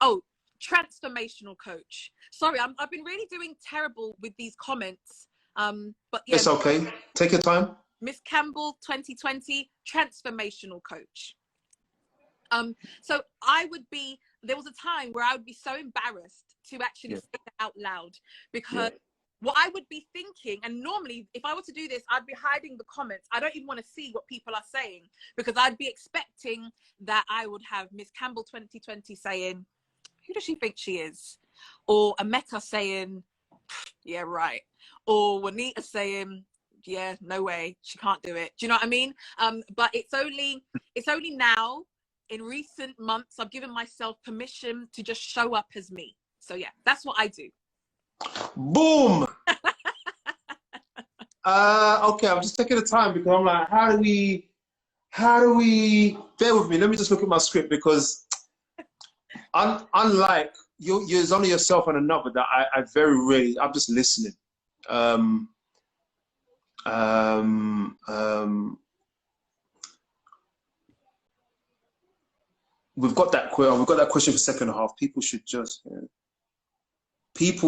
S2: Oh, transformational coach. Sorry, I've been really doing terrible with these comments. But yeah,
S1: it's okay. Take your time.
S2: Miss Campbell 2020 transformational coach. So there was a time where I would be so embarrassed to actually say it out loud, because what I would be thinking, and normally if I were to do this, I'd be hiding the comments. I don't even want to see what people are saying, because I'd be expecting that I would have Miss Campbell 2020 saying, who does she think she is? Or a Meta saying, yeah, right. Or Juanita saying, yeah, no way, she can't do it. Do you know what I mean? But it's only now, in recent months, I've given myself permission to just show up as me. So yeah, that's what I do.
S1: Boom. Okay, I'm just taking the time, because I'm like, how do we bear with me, let me just look at my script, because unlike you, there's only yourself and another that I very rarely, I'm just listening. We've got that question for second half. People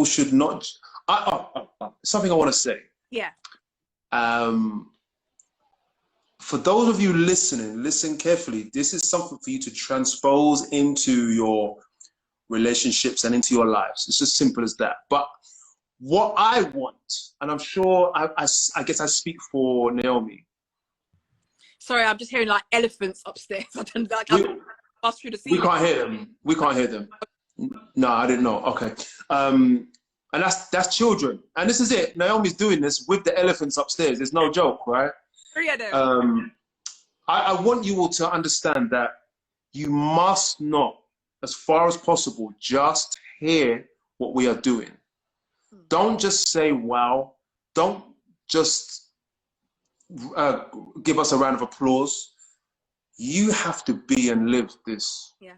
S1: should not. Something I want to say.
S2: Yeah.
S1: For those of you listening, listen carefully. This is something for you to transpose into your relationships and into your lives. It's as simple as that. But what I want, and I'm sure I guess I speak for Naomi,
S2: Sorry, I'm just hearing like elephants upstairs. I don't like.
S1: We,
S2: I'm bust through the
S1: we
S2: ceiling.
S1: can't hear them. We can't hear them. No, I didn't know. Okay. And that's children. And this is it. Naomi's doing this with the elephants upstairs. It's no joke, right?
S2: 3 of them.
S1: I want you all to understand that you must not, as far as possible, just hear what we are doing. Don't just say, wow. Don't just give us a round of applause. You have to be and live this.
S2: Yeah.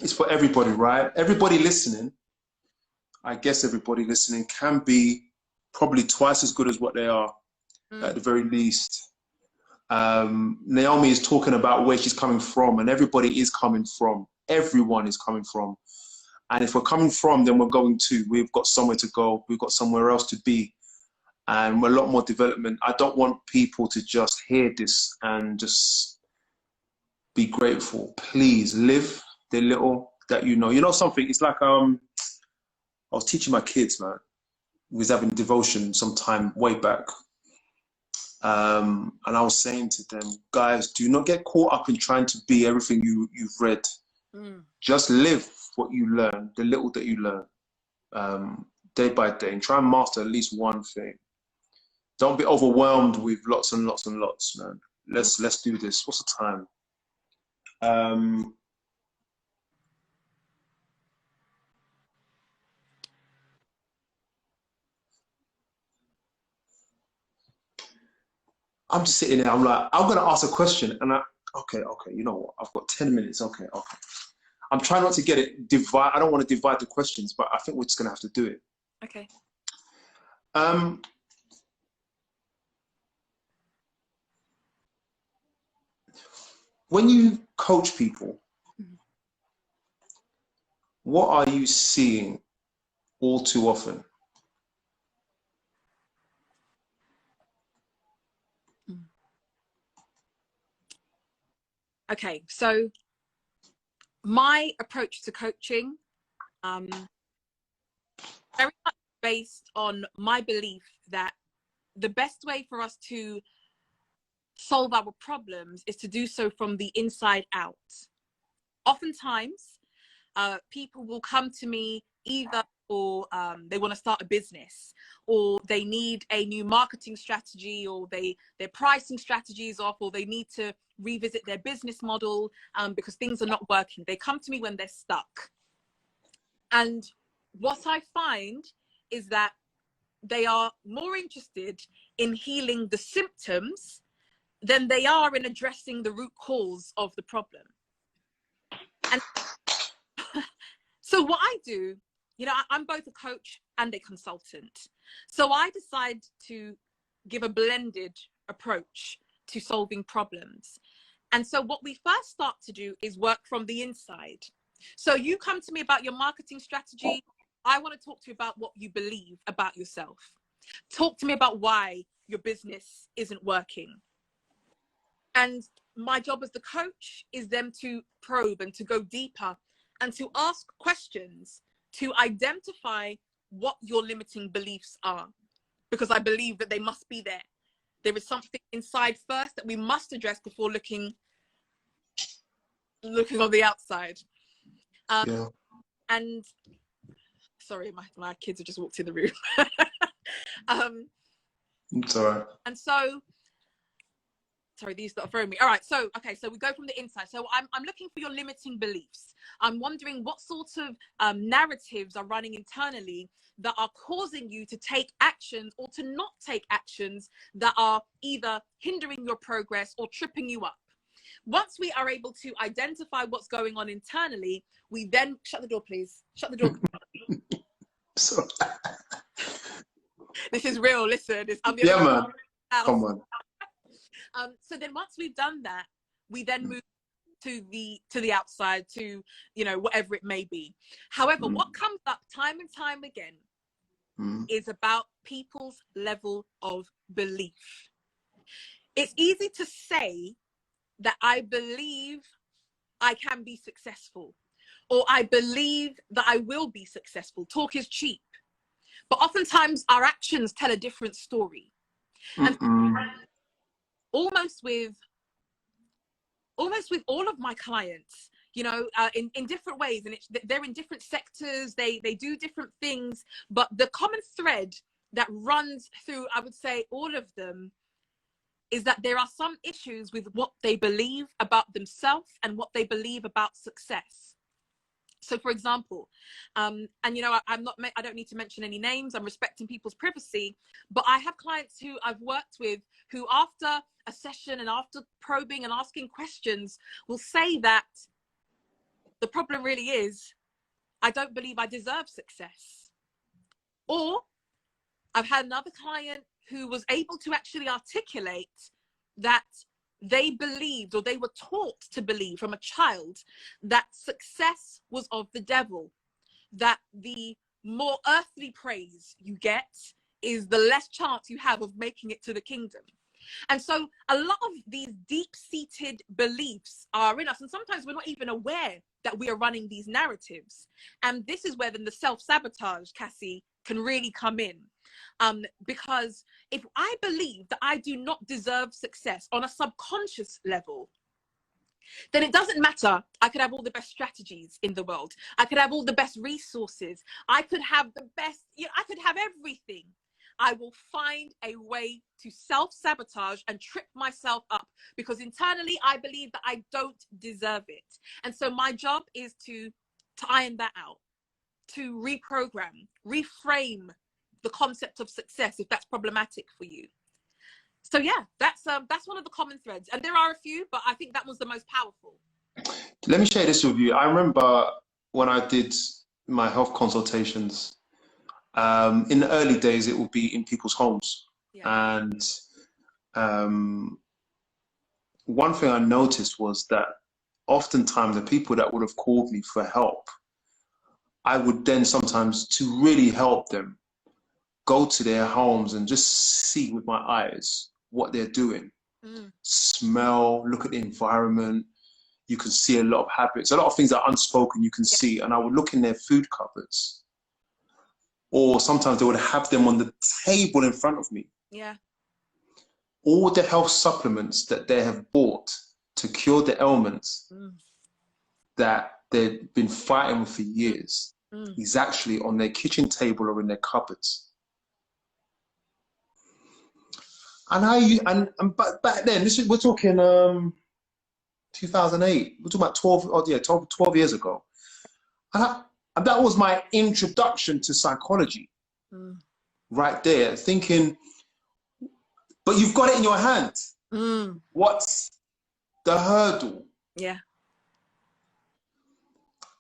S1: It's for everybody, right? Everybody listening, I guess everybody listening can be probably twice as good as what they are, at the very least. Naomi is talking about where she's coming from, and everybody is coming from. Everyone is coming from. And if we're coming from, then we're going to. We've got somewhere to go. We've got somewhere else to be. And we're a lot more development. I don't want people to just hear this and just be grateful. Please live the little that you know. You know something? It's like I was teaching my kids, man. We was having devotion some time way back. And I was saying to them, guys, do not get caught up in trying to be everything you've read. Just live what you learn, the little that you learn, day by day, and try and master at least one thing. Don't be overwhelmed with lots and lots and lots, man. Let's do this. What's the time? I'm just sitting there. I'm like, I'm gonna ask a question, and okay. You know what? I've got 10 minutes. Okay. I'm trying not to get it divide. I don't want to divide the questions, but I think we're just gonna have to do it.
S2: Okay.
S1: When you coach people, what are you seeing all too often?
S2: Okay, so my approach to coaching, very much based on my belief that the best way for us to solve our problems is to do so from the inside out. Oftentimes, people will come to me either for they want to start a business, or they need a new marketing strategy, or their pricing strategy is off, or they need to revisit their business model because things are not working. They come to me when they're stuck. And what I find is that they are more interested in healing the symptoms than they are in addressing the root cause of the problem. And so what I do, you know, I'm both a coach and a consultant. So I decide to give a blended approach to solving problems. And so what we first start to do is work from the inside. So you come to me about your marketing strategy. I want to talk to you about what you believe about yourself. Talk to me about why your business isn't working. And my job as the coach is then to probe and to go deeper and to ask questions to identify what your limiting beliefs are, because I believe that they must be there. There is something inside first that we must address before looking on the outside.
S1: Yeah.
S2: And sorry, my kids have just walked in the room.
S1: It's all right.
S2: And so, sorry, these that are throwing me. All right, so okay, so we go from the inside. So I'm looking for your limiting beliefs. I'm wondering what sorts of narratives are running internally that are causing you to take actions or to not take actions that are either hindering your progress or tripping you up. Once we are able to identify what's going on internally, we then shut the door, please. Shut the door.
S1: So,
S2: this is real. Listen, I'm the
S1: yeah, man. Come on.
S2: So then once we've done that, we then move to the outside, to, you know, whatever it may be. However, what comes up time and time again is about people's level of belief. It's easy to say that I believe I can be successful, or I believe that I will be successful. Talk is cheap. But oftentimes our actions tell a different story. And almost with almost with all of my clients, you know, in different ways, and they're in different sectors, they do different things, but the common thread that runs through, I would say, all of them, is that there are some issues with what they believe about themselves and what they believe about success. So, for example, and you know, I don't need to mention any names. I'm respecting people's privacy, but I have clients who I've worked with who, after a session and after probing and asking questions, will say that the problem really is, I don't believe I deserve success. Or I've had another client who was able to actually articulate that they believed, or they were taught to believe from a child, that success was of the devil, that the more earthly praise you get is the less chance you have of making it to the kingdom. And so a lot of these deep-seated beliefs are in us, and sometimes we're not even aware that we are running these narratives. And this is where then the self-sabotage, Cassie, can really come in. Because if I believe that I do not deserve success on a subconscious level, then it doesn't matter. I could have all the best strategies in the world. I could have all the best resources. I could have the best, you know, I could have everything. I will find a way to self-sabotage and trip myself up, because internally I believe that I don't deserve it. And so my job is to iron that out, to reprogram, reframe the concept of success if that's problematic for you. So yeah, that's one of the common threads, and there are a few, but I think that was the most powerful.
S1: Let me share this with you. I remember when I did my health consultations, in the early days, it would be in people's homes. Yeah. And one thing I noticed was that oftentimes the people that would have called me for help, I would then sometimes, to really help them, go to their homes and just see with my eyes what they're doing. Smell, look at the environment. You can see a lot of habits, a lot of things that are unspoken you can see. And I would look in their food cupboards. Or sometimes they would have them on the table in front of me.
S2: Yeah.
S1: All the health supplements that they have bought to cure the ailments that they've been fighting with for years is actually on their kitchen table or in their cupboards. And but back then, we're talking 2008. We're talking about 12 years ago. And that was my introduction to psychology, right there. Thinking, but you've got it in your hand. What's the hurdle?
S2: Yeah.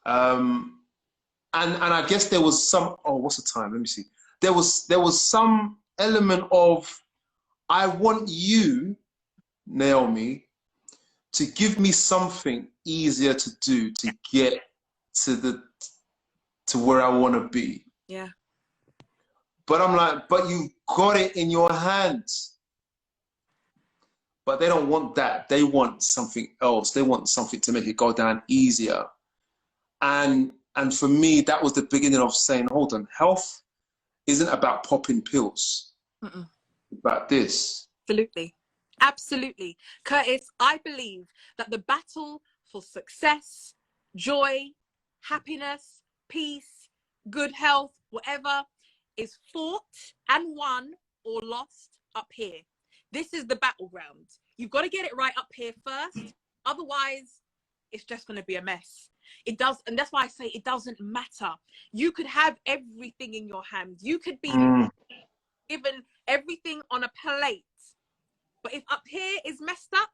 S1: And I guess there was some. Oh, what's the time? Let me see. There was some element of, I want you, Naomi, to give me something easier to do to get to where I want to be.
S2: Yeah.
S1: But I'm like, but you got it in your hands. But they don't want that. They want something else. They want something to make it go down easier. And for me, that was the beginning of saying, hold on, health isn't about popping pills. About this.
S2: Absolutely. Absolutely. Curtis, I believe that the battle for success, joy, happiness, peace, good health, whatever, is fought and won or lost up here. This is the battleground. You've got to get it right up here first. Otherwise, it's just going to be a mess. It does, and that's why I say it doesn't matter. You could have everything in your hand. You could be given everything on a plate. But if up here is messed up,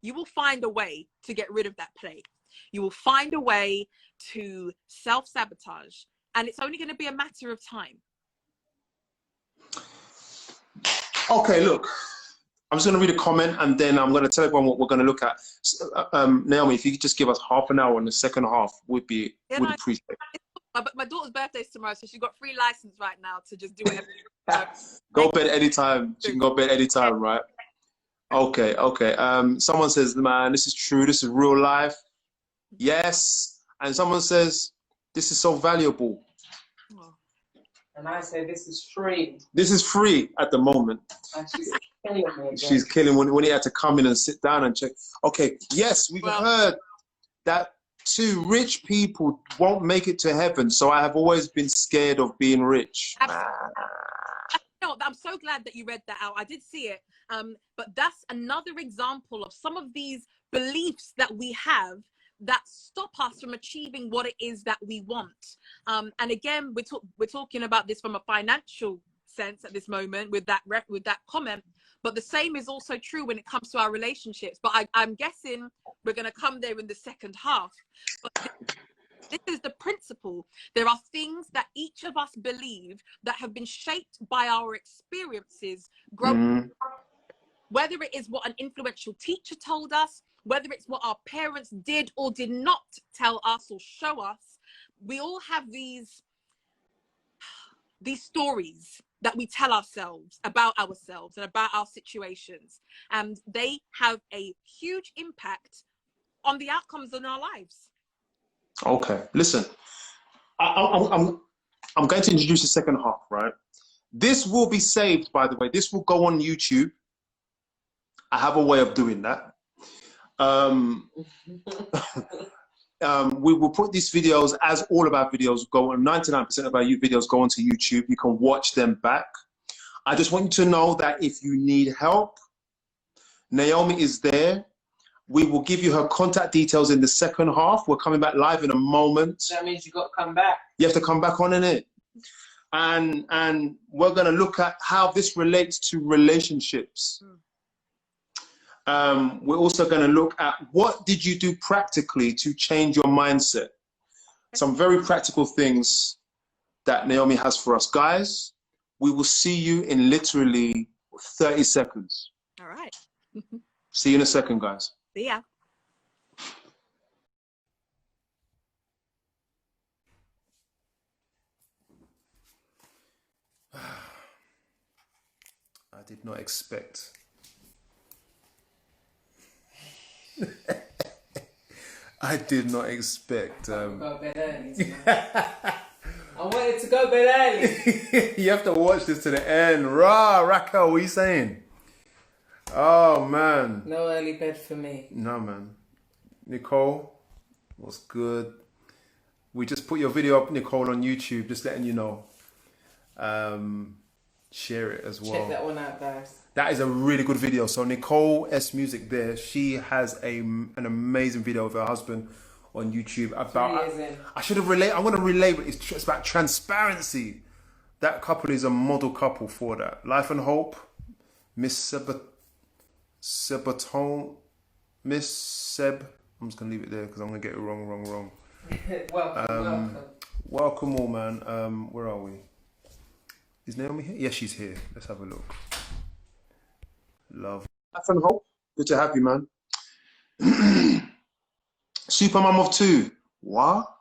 S2: you will find a way to get rid of that plate. You will find a way to self-sabotage. And it's only going to be a matter of time.
S1: Okay, look. I'm just going to read a comment and then I'm going to tell everyone what we're going to look at. Naomi, if you could just give us half an hour and the second half would appreciate it.
S2: But my daughter's birthday is tomorrow, so she's got free license right now to just do whatever.
S1: Go bed anytime. She can go bed anytime, right? Okay. Someone says, man, this is true. This is real life. Yes. And someone says, this is so valuable.
S3: And I say, this is free.
S1: This is free at the moment. She's killing when he had to come in and sit down and check. Okay, yes, we've heard that too. Rich people won't make it to heaven, so I have always been scared of being rich.
S2: No, I'm so glad that you read that out. I did see it, but that's another example of some of these beliefs that we have that stop us from achieving what it is that we want. And again, we're talking about this from a financial sense at this moment with that comment, but the same is also true when it comes to our relationships. But I'm guessing we're going to come there in the second half. But this is the principle. There are things that each of us believe that have been shaped by our experiences growing. Whether it is what an influential teacher told us, whether it's what our parents did or did not tell us or show us, we all have these stories that we tell ourselves about ourselves and about our situations, and they have a huge impact on the outcomes in our lives.
S1: Okay, listen, I'm going to introduce the second half, right? This will be saved, by the way. This will go on YouTube. I have a way of doing that. We will put these videos, as all of our videos go on, 99% of our videos go onto YouTube. You can watch them back. I just want you to know that if you need help, Naomi is there. We will give you her contact details in the second half. We're coming back live in a moment.
S3: That means you've got to come back.
S1: You have to come back on in it. And we're going to look at how this relates to relationships. We're also going to look at what did you do practically to change your mindset. Some very practical things that Naomi has for us. Guys, we will see you in literally 30 seconds.
S2: All right.
S1: See you in a second, guys.
S2: See ya.
S1: I did not expect. I did not expect.
S3: Go to bed early tonight. I wanted to go to bed early.
S1: You have to watch this to the end. Raquel, what are you saying? Oh, man.
S3: No early bed for me.
S1: No, man. Nicole, what's good? We just put your video up, Nicole, on YouTube, just letting you know. Share it as well.
S3: Check that one out, guys.
S1: That is a really good video. So Nicole S Music there, she has an amazing video of her husband on YouTube about. I should have relayed. I want to relay, but it's about transparency. That couple is a model couple for that. Life and Hope, Miss Sebatone, Miss Seb. I'm just gonna leave it there because I'm gonna get it wrong. Welcome all, man. Where are we? Is Naomi here? Yes, she's here. Let's have a look. Love. Life and Hope. Good to have you, man. Super Mum of Two. What?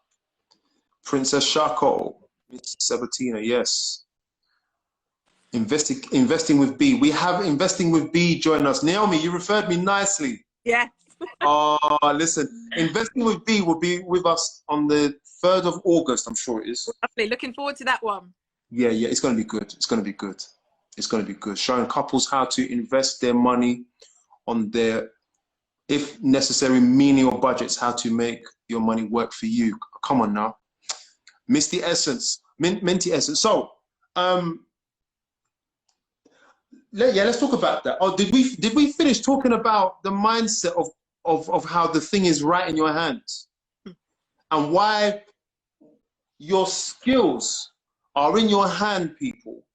S1: Princess Shako. Miss Sabatina. Yes. Investing with B. We have Investing with B join us. Naomi, you referred me nicely.
S2: Yes.
S1: Oh, listen. Investing with B will be with us on the 3rd of August, I'm sure it is.
S2: Lovely. Looking forward to that one.
S1: Yeah, it's going to be good. It's going to be good. It's going to be good. Showing couples how to invest their money on their, if necessary, menial budgets, how to make your money work for you. Come on now. Minty Essence. So, let's talk about that. Oh, did we finish talking about the mindset of how the thing is right in your hands and why your skills are in your hand, people,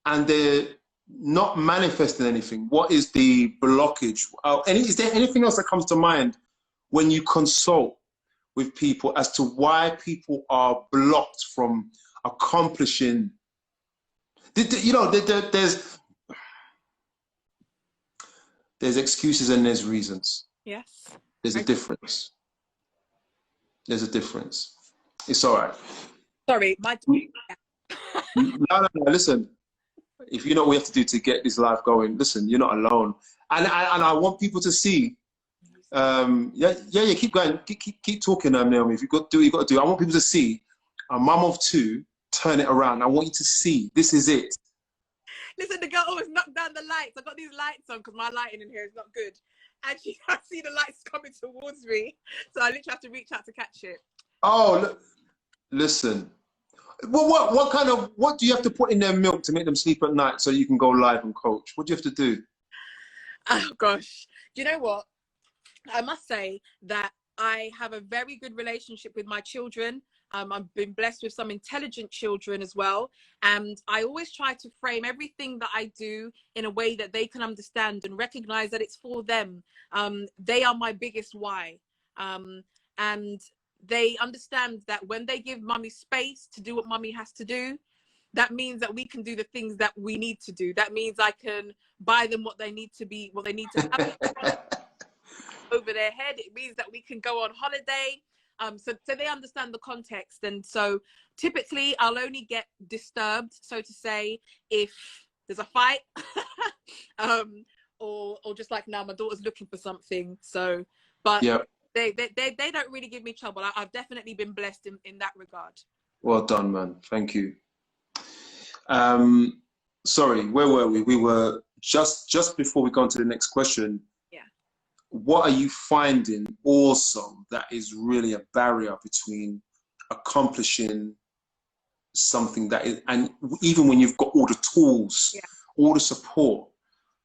S1: and they're not manifesting anything? What is the blockage? Is there anything else that comes to mind when you consult with people as to why people are blocked from accomplishing? You know, there's excuses and there's reasons.
S2: Yes.
S1: There's a difference. There's a difference. It's all right.
S2: Sorry, my.
S1: No, listen. If you know what we have to do to get this life going, listen, you're not alone. And I want people to see. Keep going. Keep talking, Naomi. If you've got to do what you've got to do. I want people to see a mum of two turn it around. I want you to see this is it.
S2: Listen, the girl always knocked down the lights. I got these lights on because my lighting in here is not good. And I see the lights coming towards me. So I literally have to reach out to catch it.
S1: Oh, listen. What do you have to put in their milk to make them sleep at night so you can go live and coach? What do you have to do?
S2: Oh, gosh. Do you know what? I must say that I have a very good relationship with my children. I've been blessed with some intelligent children as well. And I always try to frame everything that I do in a way that they can understand and recognize that it's for them. They are my biggest why. And they understand that when they give mummy space to do what mummy has to do, that means that we can do the things that we need to do. That means I can buy them what they need to have over their head. It means that we can go on holiday. So they understand the context. And so typically I'll only get disturbed, so to say, if there's a fight, or just like now my daughter's looking for something. So, but
S1: yep.
S2: They don't really give me trouble. I've definitely been blessed in that regard.
S1: Well done, man. Thank you. Sorry, where were we? We were just before we go on to the next question.
S2: Yeah.
S1: What are you finding also that is really a barrier between accomplishing something that is, and even when you've got all the tools,
S2: yeah,
S1: all the support,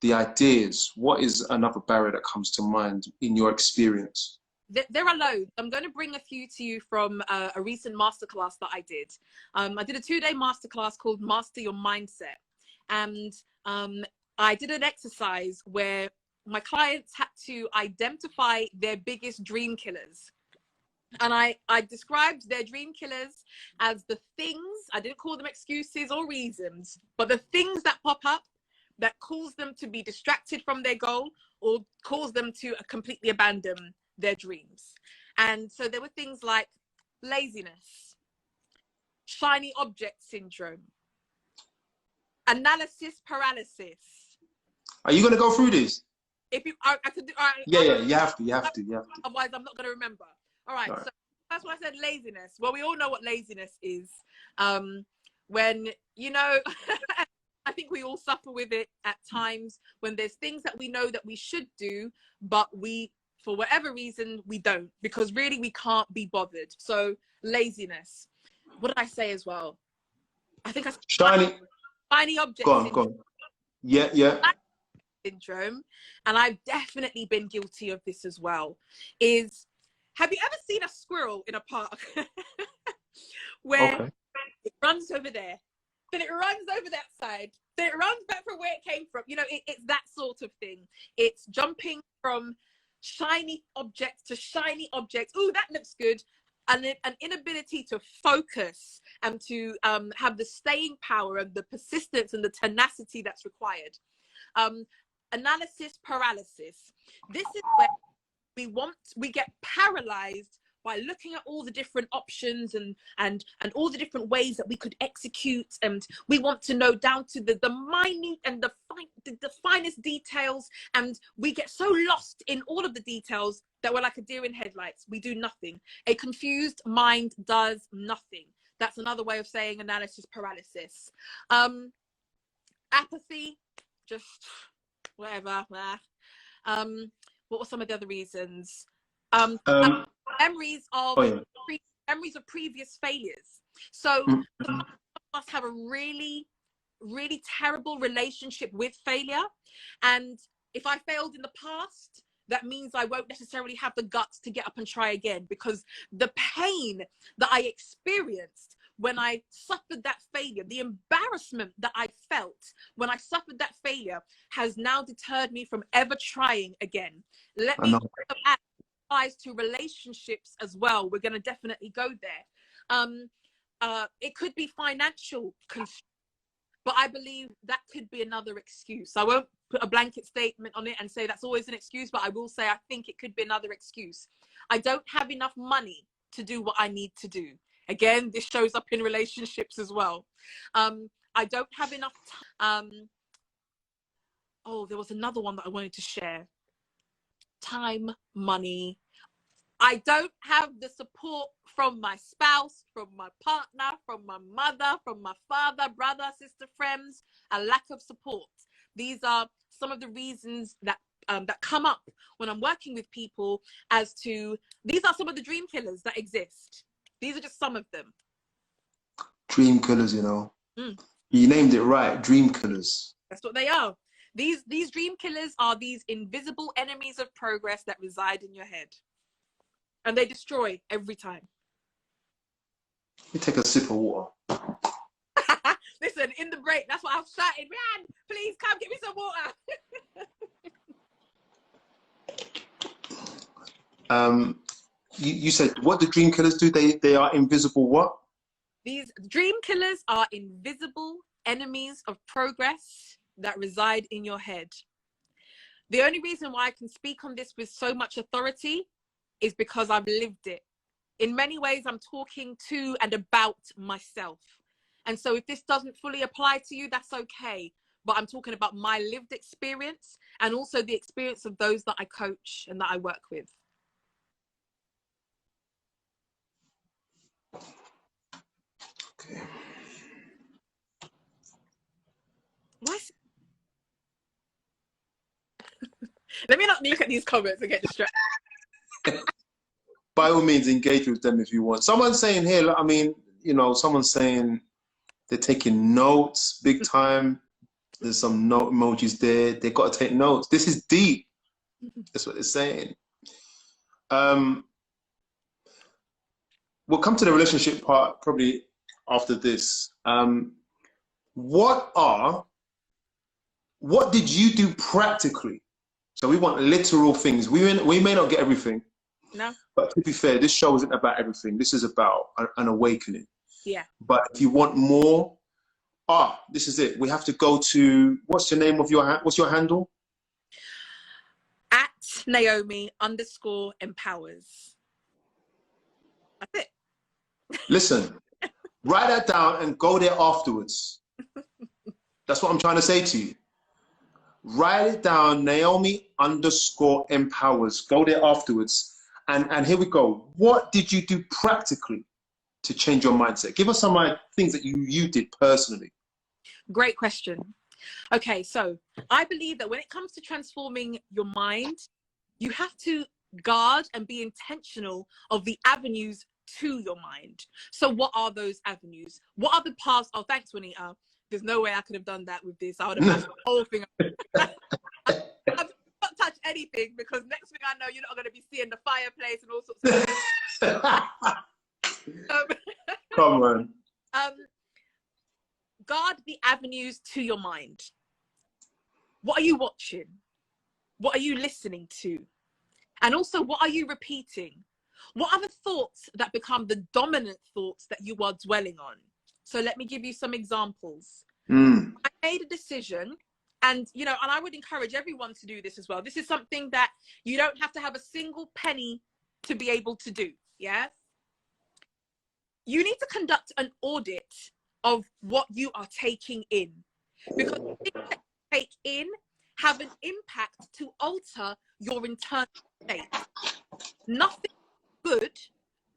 S1: the ideas, what is another barrier that comes to mind in your experience?
S2: There are loads. I'm going to bring a few to you from a recent masterclass that I did. I did a 2-day masterclass called Master Your Mindset. And I did an exercise where my clients had to identify their biggest dream killers. And I described their dream killers as the things, I didn't call them excuses or reasons, but the things that pop up that cause them to be distracted from their goal or cause them to completely abandon their dreams. And so there were things like laziness, shiny object syndrome, analysis paralysis.
S1: Are you going to go through this?
S2: If you, I could do.
S1: Yeah, you have to.
S2: Otherwise, I'm not going to remember. All right. So that's why I said laziness. Well, we all know what laziness is. When I think we all suffer with it at times when there's things that we know that we should do, but we, for whatever reason, we don't, because really we can't be bothered. So laziness. What did I say as well? I think I said shiny object syndrome.
S1: Go on. Yeah.
S2: Syndrome, and I've definitely been guilty of this as well. Have you ever seen a squirrel in a park where it runs over there, then it runs over that side, then it runs back from where it came from? It's that sort of thing. It's jumping from shiny object to shiny object. Oh, that looks good. And an inability to focus and to have the staying power and the persistence and the tenacity that's required. Analysis paralysis. This is where we get paralyzed by looking at all the different options and all the different ways that we could execute, and we want to know down to the minute and the finest details, and we get so lost in all of the details that we're like a deer in headlights. We do nothing. A confused mind does nothing. That's another way of saying analysis paralysis. Apathy, just whatever. What were some of the other reasons? Memories of previous failures. So some of us have a really, really terrible relationship with failure. And if I failed in the past, that means I won't necessarily have the guts to get up and try again, because the pain that I experienced when I suffered that failure, the embarrassment that I felt when I suffered that failure, has now deterred me from ever trying again. Let me add applies to relationships as well. We're going to definitely go there. It could be financial constraints, but I believe that could be another excuse. I won't put a blanket statement on it and say that's always an excuse, but I will say I think it could be another excuse. I don't have enough money to do what I need to do. Again, this shows up in relationships as well. I don't have enough time. There was another one that I wanted to share. Time, money. I don't have the support from my spouse, from my partner, from my mother, from my father, brother, sister, friends, a lack of support. These are some of the reasons that that come up when I'm working with people as to, these are some of the dream killers that exist. These are just some of them.
S1: Dream killers, you know. You named it right, dream killers.
S2: That's what they are. These dream killers are these invisible enemies of progress that reside in your head. And they destroy every time.
S1: Let me take a sip of water.
S2: Listen, in the break, that's what I was shouting. Man, please come get me some water.
S1: You said, what do dream killers do? They are invisible what?
S2: These dream killers are invisible enemies of progress that reside in your head. The only reason why I can speak on this with so much authority is because I've lived it. In many ways, I'm talking to and about myself. And so if this doesn't fully apply to you, that's okay. But I'm talking about my lived experience and also the experience of those that I coach and that I work with.
S1: Okay.
S2: What? Let me not look at these comments and get distracted.
S1: By all means, engage with them if you want. Someone's saying here, I mean, you know, someone's saying they're taking notes big time. There's some note emojis there. They got to take notes. This is deep. That's what they're saying. We'll come to the relationship part probably after this. What did you do practically? So we want literal things. We may not get everything.
S2: No.
S1: But to be fair, this show isn't about everything. This is about an awakening.
S2: Yeah.
S1: But if you want more, this is it. We have to go to, what's your name of what's your handle?
S2: At Naomi_empowers. That's it.
S1: Listen, write that down and go there afterwards. That's what I'm trying to say to you. Write it down, Naomi_empowers. Go there afterwards. And here we go. What did you do practically to change your mindset? Give us some things that you did personally.
S2: Great question. Okay, so I believe that when it comes to transforming your mind, you have to guard and be intentional of the avenues to your mind. So what are those avenues? What are the paths? Oh, thanks, Juanita. There's no way I could have done that with this. I would have messed the whole thing up. I've not touched anything because next thing I know, you're not going to be seeing the fireplace and all sorts of stuff.
S1: Come on.
S2: Guard the avenues to your mind. What are you watching? What are you listening to? And also, what are you repeating? What are the thoughts that become the dominant thoughts that you are dwelling on? So let me give you some examples. I made a decision, and you know, and I would encourage everyone to do this as well. This is something that you don't have to have a single penny to be able to do. Yeah. You need to conduct an audit of what you are taking in, because things that you take in have an impact to alter your internal state. Nothing good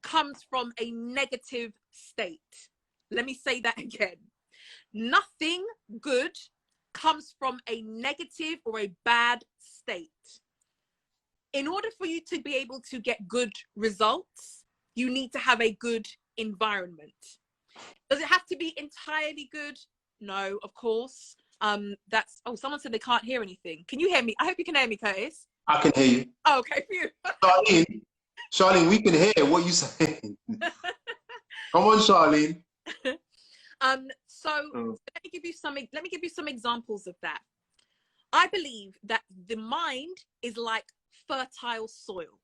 S2: comes from a negative state. Let me say that again. Nothing good comes from a negative or a bad state. In order for you to be able to get good results, you need to have a good environment. Does it have to be entirely good? No, of course. Someone said they can't hear anything. Can you hear me? I hope you can hear me, Curtis.
S1: I can hear you.
S2: Oh, okay, phew.
S1: Charlene, we can hear what you're saying. Come on, Charlene.
S2: Let me give you some examples of that. I believe that the mind is like fertile soil.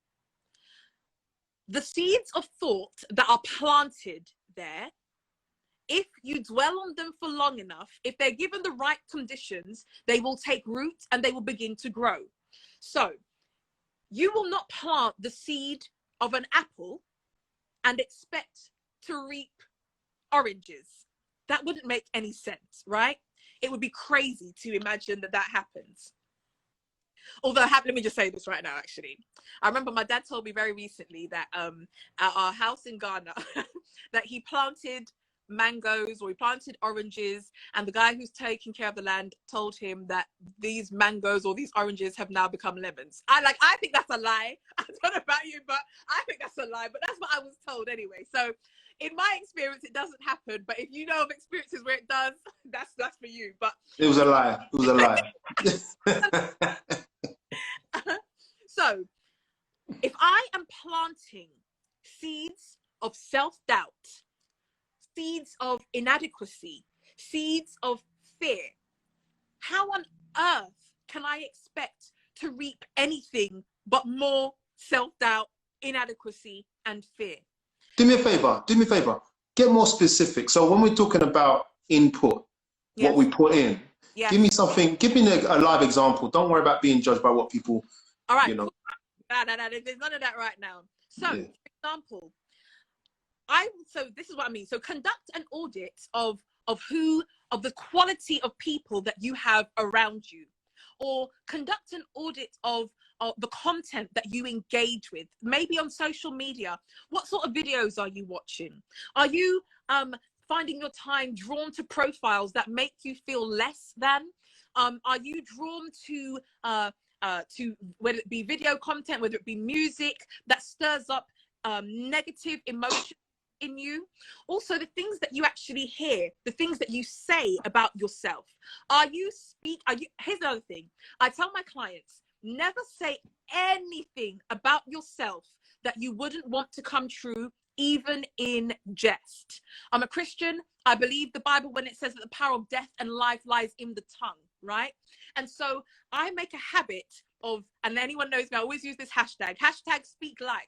S2: The seeds of thought that are planted there, if you dwell on them for long enough, if they're given the right conditions, they will take root and they will begin to grow. So you will not plant the seed of an apple and expect to reap oranges. That wouldn't make any sense, right? It would be crazy to imagine that that happens. Although, let me just say this right now, actually. I remember my dad told me very recently that at our house in Ghana, that he planted mangoes or he planted oranges, and the guy who's taking care of the land told him that these mangoes or these oranges have now become lemons. I think that's a lie. I don't know about you, but I think that's a lie, but that's what I was told anyway. So in my experience, it doesn't happen, but if you know of experiences where it does, that's for you. But
S1: it was a lie. It was a lie.
S2: So if I am planting seeds of self-doubt, seeds of inadequacy, seeds of fear, how on earth can I expect to reap anything but more self-doubt, inadequacy, and fear?
S1: Do me a favor. Get more specific. So when we're talking about input,
S2: Yes.
S1: what we put in,
S2: Yes.
S1: give me a live example. Don't worry about being judged by what people,
S2: All right.
S1: you know.
S2: No, there's none of that right now. So,
S1: Yeah.
S2: for example, so this is what I mean. So conduct an audit of the quality of people that you have around you, or conduct an audit of the content that you engage with, maybe on social media. What sort of videos are you watching? Are you finding your time drawn to profiles that make you feel less than? Are you drawn to whether it be video content, whether it be music that stirs up negative emotions in you? Also, the things that you actually hear, the things that you say about yourself. Here's another thing. I tell my clients, never say anything about yourself that you wouldn't want to come true, even in jest. I'm a Christian. I believe the Bible when it says that the power of death and life lies in the tongue, right? And so I make a habit of, and anyone knows me, I always use this hashtag speak life,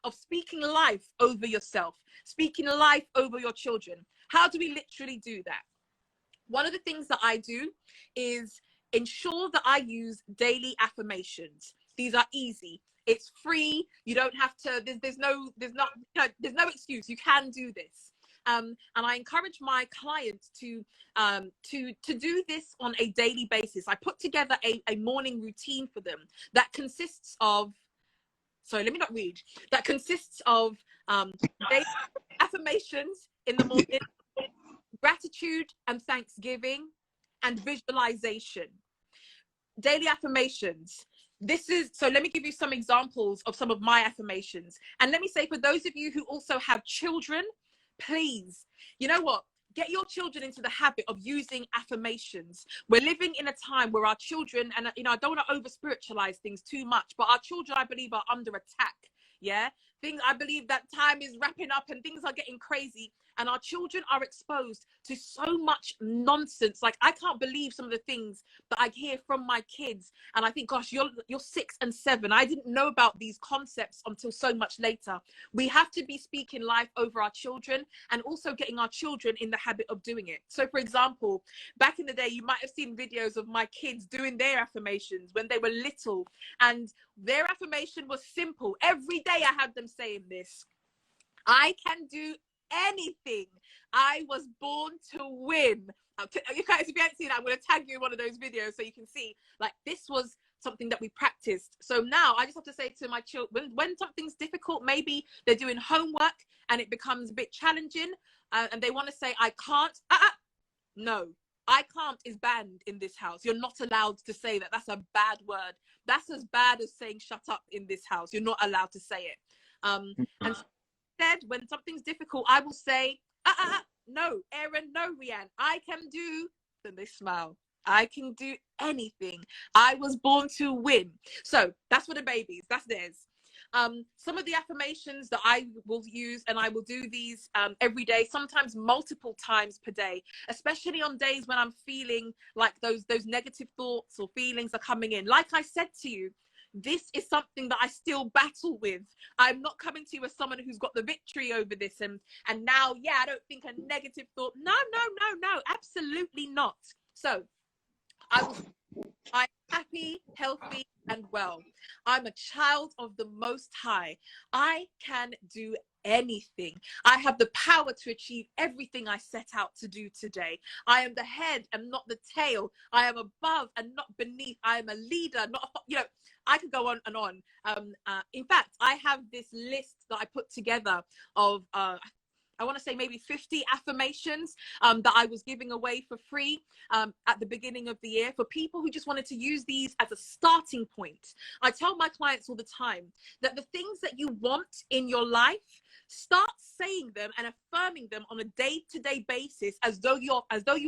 S2: of speaking life over yourself, speaking life over your children. How do we literally do that? One of the things that I do is ensure that I use daily affirmations. These are easy. It's free. You don't have to, there's no excuse. You can do this. And I encourage my clients to do this on a daily basis. I put together a morning routine for them that consists of, that consists of daily affirmations in the morning, gratitude and thanksgiving, and visualization. Daily affirmations. So let me give you some examples of some of my affirmations. And let me say, for those of you who also have children, please, you know what? Get your children into the habit of using affirmations. We're living in a time where our children, and I don't want to over spiritualize things too much, but our children, I believe, are under attack. Yeah. I believe that time is wrapping up and things are getting crazy, and our children are exposed to so much nonsense. Like, I can't believe some of the things that I hear from my kids, and I think, gosh, you're 6 and 7. I didn't know about these concepts until so much later. We have to be speaking life over our children and also getting our children in the habit of doing it. So, for example, back in the day, you might have seen videos of my kids doing their affirmations when they were little, and their affirmation was simple. Every day I had them saying this: I can do anything. I was born to win. You guys, if you haven't seen it, I'm going to tag you in one of those videos so you can see, like, this was something that we practiced. So now I just have to say to my children, when something's difficult, maybe they're doing homework and it becomes a bit challenging, and they want to say, I can't. No, I can't is banned in this house. You're not allowed to say that. That's a bad word. That's as bad as saying shut up in this house. You're not allowed to say it. And instead, when something's difficult, I will say, no, Aaron, no, Rianne, I can do, then they smile. I can do anything. I was born to win. So that's for the babies. That's theirs. Some of the affirmations that I will use, and I will do these every day, sometimes multiple times per day, especially on days when I'm feeling like those negative thoughts or feelings are coming in. Like I said to you, this is something that I still battle with. I'm not coming to you as someone who's got the victory over this and now, yeah, I don't think a negative thought. No, absolutely not. So I will I'm happy, healthy, and well. I'm a child of the Most High. I can do anything. I have the power to achieve everything I set out to do today. I am the head and not the tail. I am above and not beneath. I am a leader, not a, I could go on and on. In fact, I have this list that I put together of I want to say maybe 50 affirmations that I was giving away for free at the beginning of the year for people who just wanted to use these as a starting point. I tell my clients all the time that the things that you want in your life, start saying them and affirming them on a day-to-day basis as though you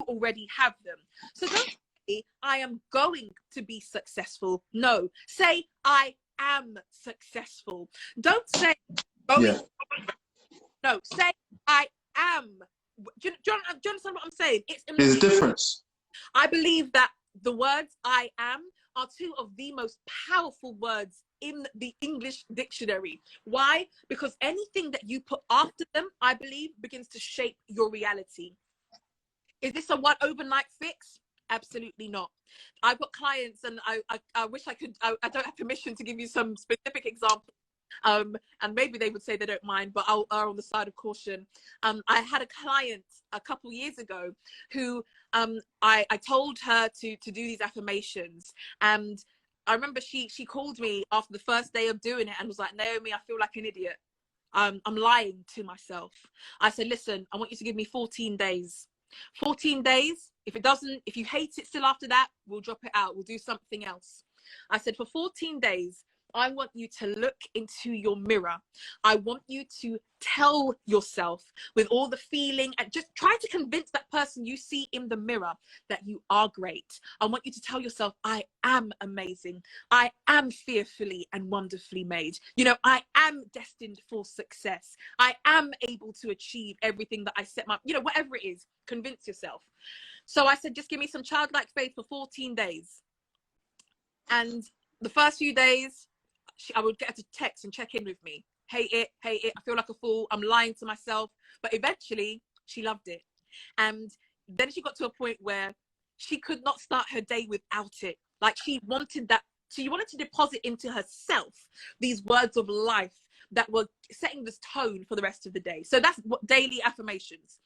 S2: already have them. So don't say, I am going to be successful. No, say, I am successful. Don't say,
S1: Yeah.
S2: no, say, I am. Do you understand what I'm saying?
S1: There's a difference.
S2: I believe that the words I am are two of the most powerful words in the English dictionary. Why? Because anything that you put after them, I believe, begins to shape your reality. Is this a one overnight fix? Absolutely not. I've got clients, and I wish I could, I don't have permission to give you some specific examples. And maybe they would say they don't mind, but I'll err on the side of caution. I had a client a couple years ago who I told her to do these affirmations, and I remember she called me after the first day of doing it and was like, Naomi, I feel like an idiot. I'm lying to myself. I said, listen, I want you to give me 14 days. 14 days. If you hate it still after that, we'll drop it out. We'll do something else. I said, for 14 days, I want you to look into your mirror. I want you to tell yourself with all the feeling and just try to convince that person you see in the mirror that you are great. I want you to tell yourself, I am amazing. I am fearfully and wonderfully made. I am destined for success. I am able to achieve everything that I set whatever it is, convince yourself. So I said, just give me some childlike faith for 14 days. And the first few days, I would get her to text and check in with me. Hate it, I feel like a fool, I'm lying to myself. But eventually, she loved it. And then she got to a point where she could not start her day without it. Like she wanted to deposit into herself these words of life that were setting this tone for the rest of the day. So that's what daily affirmations.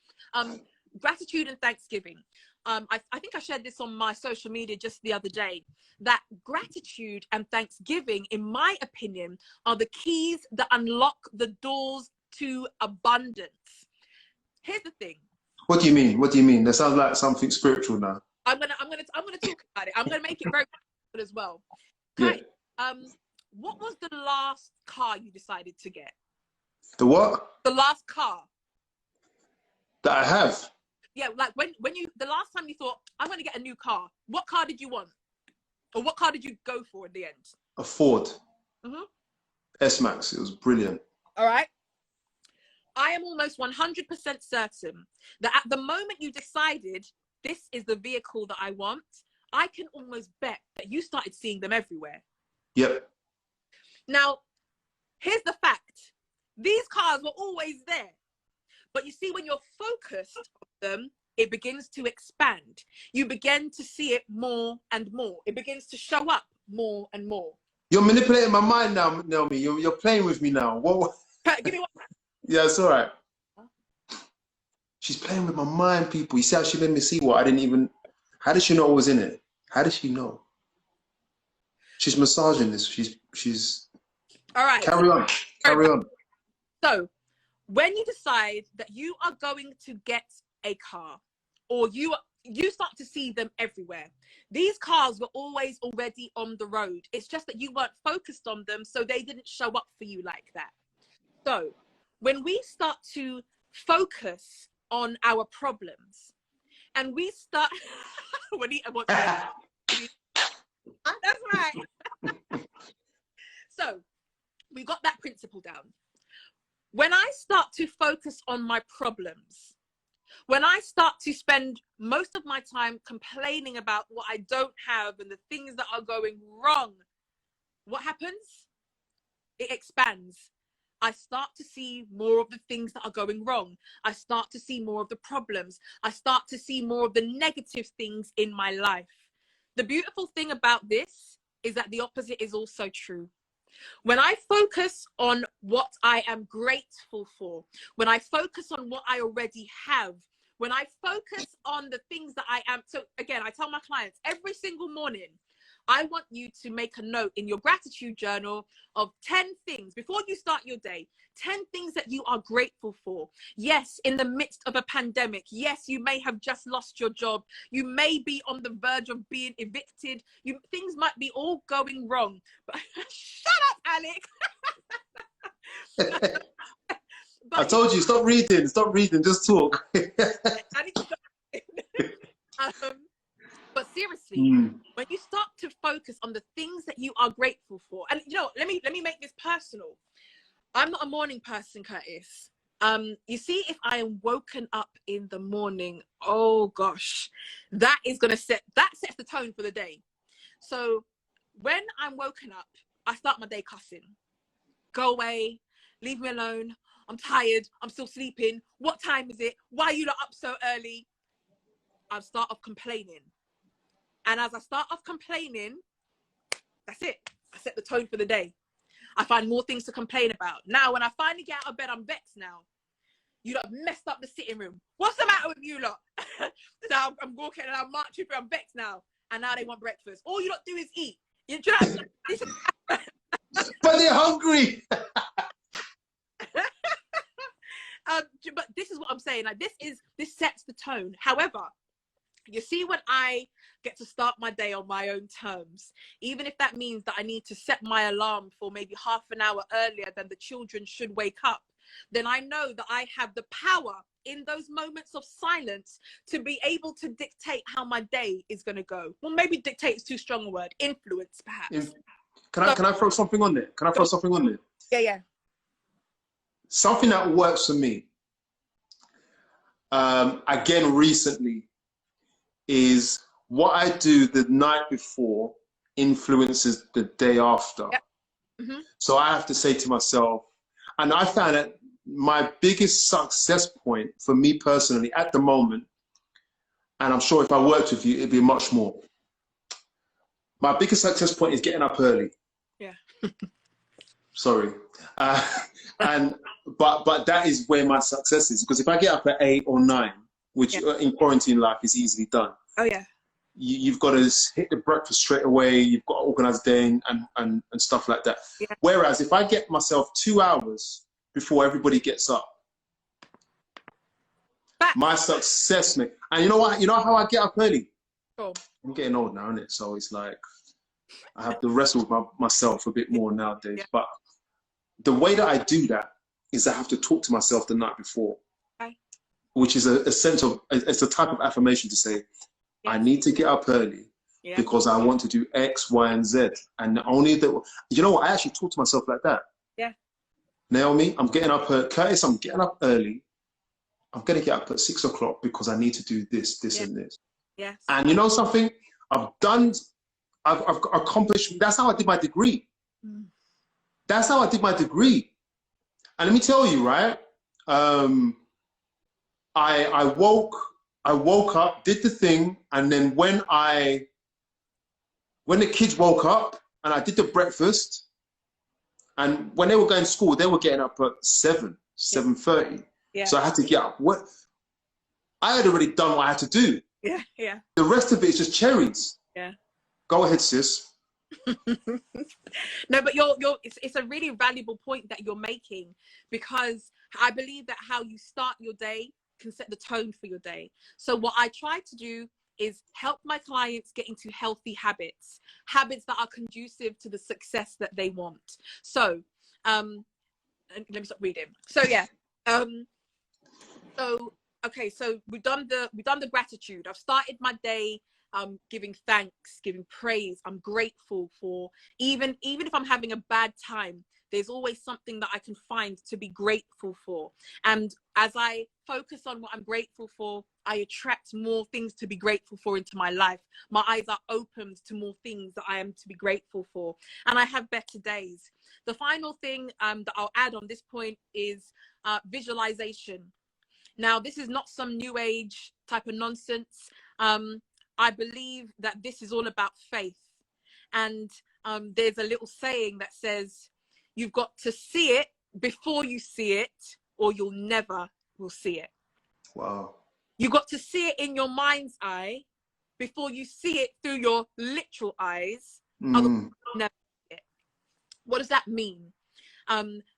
S2: Gratitude and thanksgiving. I think I shared this on my social media just the other day, that gratitude and thanksgiving, in my opinion, are the keys that unlock the doors to abundance. Here's the thing.
S1: What do you mean? What do you mean? That sounds like something spiritual now.
S2: I'm gonna talk about it. I'm gonna make it very good as well.
S1: Okay.
S2: Yeah. What was the last car you decided to get?
S1: The what?
S2: The last car
S1: that I have.
S2: Yeah, like the last time you thought, I'm going to get a new car, what car did you want? Or what car did you go for in the end?
S1: A Ford.
S2: Mm-hmm.
S1: S-Max. It was brilliant.
S2: All right. I am almost 100% certain that at the moment you decided this is the vehicle that I want, I can almost bet that you started seeing them everywhere.
S1: Yep.
S2: Now, here's the fact. These cars were always there. But you see, when you're focused on them, it begins to expand. You begin to see it more and more. It begins to show up more and more.
S1: You're manipulating my mind now, Naomi. You're playing with me now. What?
S2: Give me one.
S1: Yeah, it's all right. She's playing with my mind, people. You see how she made me see what I didn't even... How did she know what was in it? How did she know? She's massaging this. She's...
S2: All right.
S1: Carry on. Carry on.
S2: So, when you decide that you are going to get a car, or you start to see them everywhere, these cars were always already on the road. It's just that you weren't focused on them, so they didn't show up for you like that. So when we start to focus on our problems and we start that's right. So we got that principle down. When I start to focus on my problems, when I start to spend most of my time complaining about what I don't have and the things that are going wrong, what happens? It expands. I start to see more of the things that are going wrong. I start to see more of the problems. I start to see more of the negative things in my life. the beautiful thing about this is that the opposite is also true. When I focus on what I am grateful for, when I focus on what I already have, when I focus on the things that I am, so again, I tell my clients every single morning, I want you to make a note in your gratitude journal of 10 things before you start your day, 10 things that you are grateful for. Yes, in the midst of a pandemic, yes, you may have just lost your job. You may be on the verge of being evicted. Things might be all going wrong. But shut up, Alec. But
S1: I told you, stop reading, just talk.
S2: I need to stop. But seriously, when you start to focus on the things that you are grateful for, and you know, let me make this personal. I'm not a morning person, Curtis. You see, if I am woken up in the morning, oh gosh, that sets the tone for the day. So when I'm woken up, I start my day cussing. Go away, leave me alone. I'm tired. I'm still sleeping. What time is it? Why are you not up so early? I start off complaining. And as I start off complaining, that's it. I set the tone for the day. I find more things to complain about. Now, when I finally get out of bed, I'm vexed now. You lot have messed up the sitting room. What's the matter with you lot? Now I'm walking and I'm marching through, I'm vexed now. And now they want breakfast. All you lot do is eat. You know,
S1: But they're hungry.
S2: But this is what I'm saying. Like, this sets the tone. However, you see, when I get to start my day on my own terms, even if that means that I need to set my alarm for maybe half an hour earlier than the children should wake up, then I know that I have the power in those moments of silence to be able to dictate how my day is going to go. Well, maybe dictate is too strong a word. Influence, perhaps.
S1: Can I throw something on there?
S2: Yeah.
S1: Something that works for me, again, recently, is what I do the night before influences the day after.
S2: Yep. Mm-hmm.
S1: So I have to say to myself, and I found that my biggest success point for me personally at the moment, and I'm sure if I worked with you, it'd be much more. My biggest success point is getting up early.
S2: Yeah.
S1: Sorry. But that is where my success is, because if I get up at 8 or 9, which in quarantine life is easily done.
S2: Oh yeah.
S1: You've got to hit the breakfast straight away. You've got to organize the day and stuff like that. Yeah. Whereas if I get myself 2 hours before everybody gets up, my success, mate. And you know what? You know how I get up early?
S2: Oh.
S1: I'm getting old now, innit? So it's like I have to wrestle with myself a bit more nowadays. Yeah. But the way that I do that is I have to talk to myself the night before. Which is a sense of, it's a type of affirmation to say, I need to get up early because I want to do X, Y, and Z. And only that, you know what? I actually talk to myself like that.
S2: Yeah.
S1: Naomi, I'm getting up, Curtis, I'm getting up early. I'm going to get up at 6 o'clock because I need to do this, and this.
S2: Yes.
S1: And you know something? I've accomplished, that's how I did my degree. That's how I did my degree. And let me tell you, right? I woke up, did the thing, and then when the kids woke up and I did the breakfast, and when they were going to school, they were getting up at 7:30. Yeah. So I had to get up. I had already done what I had to do.
S2: Yeah.
S1: The rest of it is just cherries.
S2: Yeah.
S1: Go ahead, sis.
S2: No, but it's a really valuable point that you're making, because I believe that how you start your day can set the tone for your day. So what I try to do is help my clients get into healthy habits that are conducive to the success that they want. So let me stop reading. So yeah. Okay, so we've done the gratitude. I've started my day giving thanks, giving praise. I'm grateful for, even if I'm having a bad time, there's always something that I can find to be grateful for. And as I focus on what I'm grateful for, I attract more things to be grateful for into my life. My eyes are opened to more things that I am to be grateful for, and I have better days. The final thing that I'll add on this point is visualization. Now, this is not some new age type of nonsense. I believe that this is all about faith. And there's a little saying that says, you've got to see it before you see it, or you'll never will see it.
S1: Wow.
S2: You've got to see it in your mind's eye before you see it through your literal eyes. Otherwise you'll never see it. What does that mean?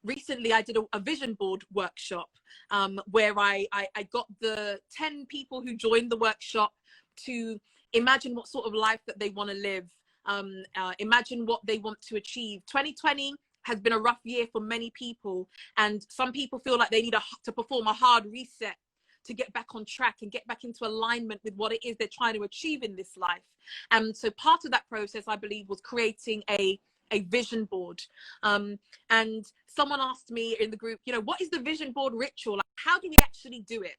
S2: Recently I did a vision board workshop where I got the 10 people who joined the workshop to imagine what sort of life that they want to live, imagine what they want to achieve. 2020 has been a rough year for many people, and some people feel like they need to perform a hard reset to get back on track and get back into alignment with what it is they're trying to achieve in this life. And so part of that process, I believe, was creating a vision board. And someone asked me in the group, you know, what is the vision board ritual? Like, how do we actually do it?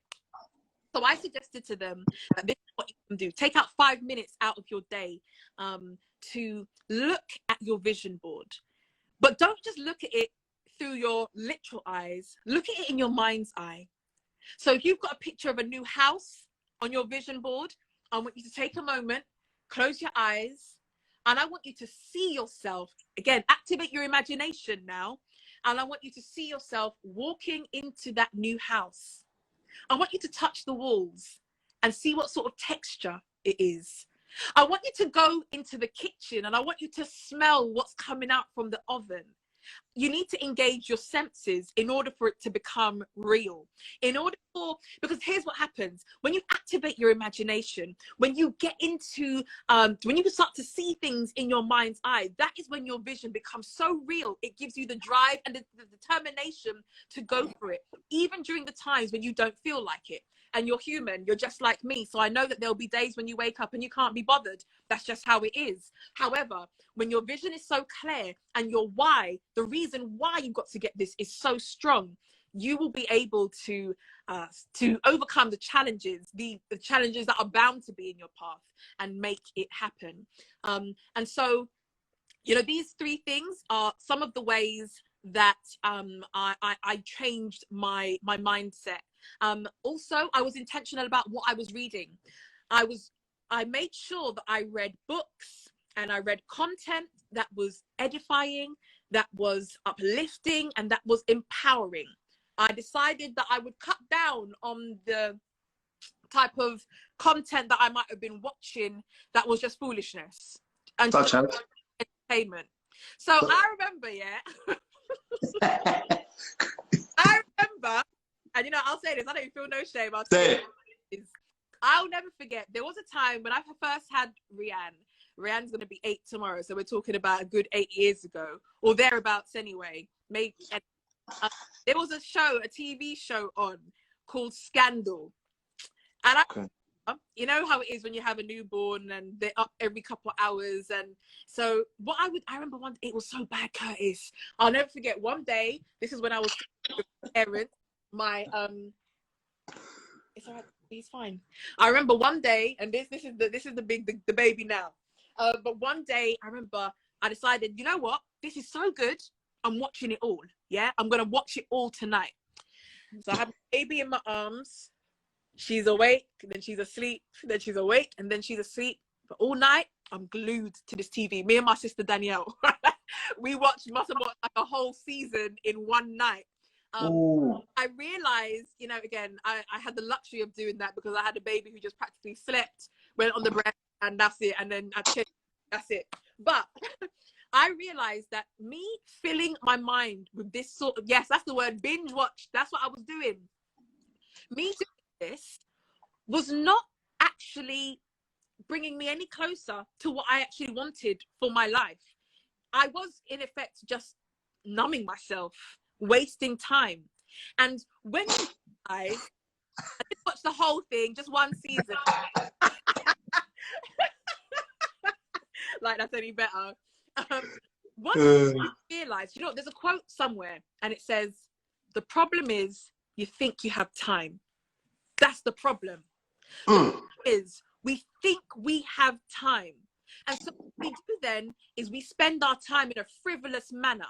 S2: So I suggested to them that this is what you can do. Take out 5 minutes out of your day to look at your vision board. But don't just look at it through your literal eyes. Look at it in your mind's eye. So if you've got a picture of a new house on your vision board, I want you to take a moment, close your eyes, and I want you to see yourself, again, activate your imagination now, and I want you to see yourself walking into that new house. I want you to touch the walls and see what sort of texture it is. I want you to go into the kitchen and I want you to smell what's coming out from the oven. You need to engage your senses in order for it to become real. Because here's what happens when you activate your imagination, when you get into, when you start to see things in your mind's eye, that is when your vision becomes so real. It gives you the drive and the determination to go for it, even during the times when you don't feel like it. And you're human, you're just like me. So I know that there'll be days when you wake up and you can't be bothered. That's just how it is. However, when your vision is so clear and your why, the reason why you've got to get this is so strong, you will be able to overcome the challenges, the challenges that are bound to be in your path, and make it happen. And so, you know, these 3 things are some of the ways that I changed my mindset. Also, I was intentional about what I was reading. I made sure that I read books and I read content that was edifying, that was uplifting, and that was empowering. I decided that I would cut down on the type of content that I might have been watching that was just foolishness and
S1: Such as
S2: entertainment. So I remember, I remember, and you know, I'll say this, I don't feel no shame. I'll say it. I'll never forget, there was a time when I first had Rianne. Rianne's going to be 8 tomorrow, so we're talking about a good 8 years ago, or thereabouts anyway. Maybe. There was a TV show on called Scandal. And you know how it is when you have a newborn and they're up every couple of hours. And so I remember it was so bad, Curtis. I'll never forget one day, this is when I was with parents, it's all right, he's fine. I remember one day, and this is the baby now. But one day I remember I decided, you know what? This is so good. I'm watching it all. Yeah, I'm going to watch it all tonight. So I have a baby in my arms. She's awake, then she's asleep, then she's awake, and then she's asleep. But all night, I'm glued to this TV. Me and my sister Danielle, we must have watched like a whole season in one night. I realized, you know, again, I had the luxury of doing that because I had a baby who just practically slept, went on the breast, and that's it. And then I checked, that's it. But I realized that me filling my mind with this sort of, yes, that's the word, binge watch. That's what I was doing. Me doing this was not actually bringing me any closer to what I actually wanted for my life. I was, in effect, just numbing myself, wasting time. And when I didn't watch the whole thing, just one season. Like, that's any better. Once I realized, you know, there's a quote somewhere and it says, the problem is you think you have time. That's the problem. Is we think we have time. And so what we do then is we spend our time in a frivolous manner,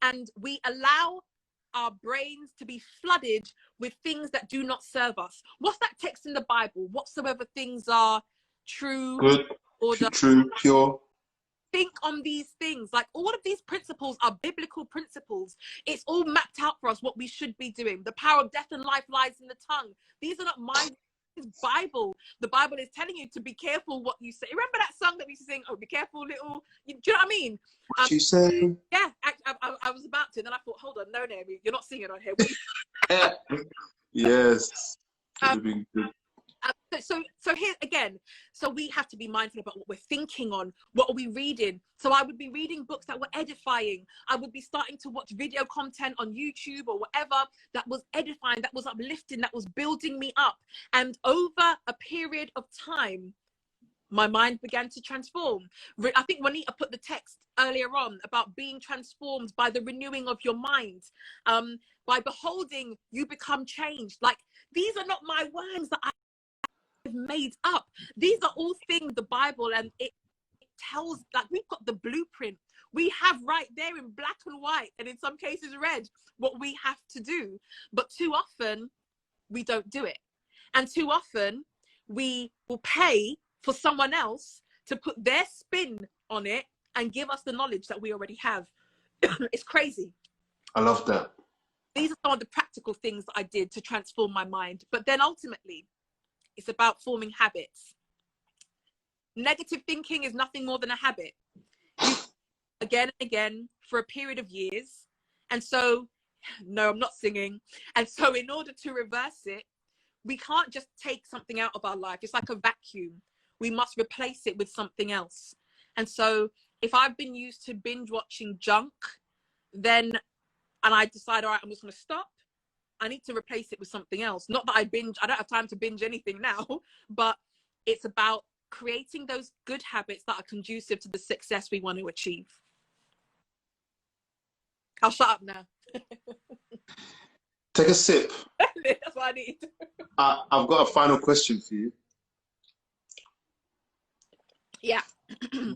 S2: and we allow our brains to be flooded with things that do not serve us. What's that text in the Bible? Whatsoever things are true,
S1: Good,
S2: order.
S1: true, pure.
S2: Think on these things. Like, all of these principles are biblical principles. It's all mapped out for us what we should be doing. The power of death and life lies in the tongue. These are not my Bible. The Bible is telling you to be careful what you say. Remember that song that we used to sing, oh, be careful little, do you know what I mean?
S1: What you say?
S2: Yeah, I was about to, then I thought, hold on, no, Naomi, you're not singing on here.
S1: Yes, would have been good.
S2: So here again, so we have to be mindful about what we're thinking on, what are we reading. So I would be reading books that were edifying. I would be starting to watch video content on YouTube or whatever that was edifying, that was uplifting, that was building me up. And over a period of time, my mind began to transform. I think Juanita put the text earlier on about being transformed by the renewing of your mind. By beholding, you become changed. Like, these are not my words that I've made up. These are all things the Bible, and it tells, like, we've got the blueprint. We have right there in black and white, and in some cases red, what we have to do. But too often we don't do it. And too often we will pay for someone else to put their spin on it and give us the knowledge that we already have. It's crazy.
S1: I love that.
S2: These are some of the practical things that I did to transform my mind. But then ultimately, it's about forming habits. Negative thinking is nothing more than a habit. Again and again for a period of years. And so, no, I'm not singing. And so in order to reverse it, we can't just take something out of our life. It's like a vacuum. We must replace it with something else. And so if I've been used to binge watching junk, then, and I decide, all right, I'm just going to stop, I need to replace it with something else. Not that I don't have time to binge anything now, but it's about creating those good habits that are conducive to the success we want to achieve. I'll shut up now.
S1: Take a sip.
S2: That's what I need.
S1: I've got a final question for you.
S2: Yeah.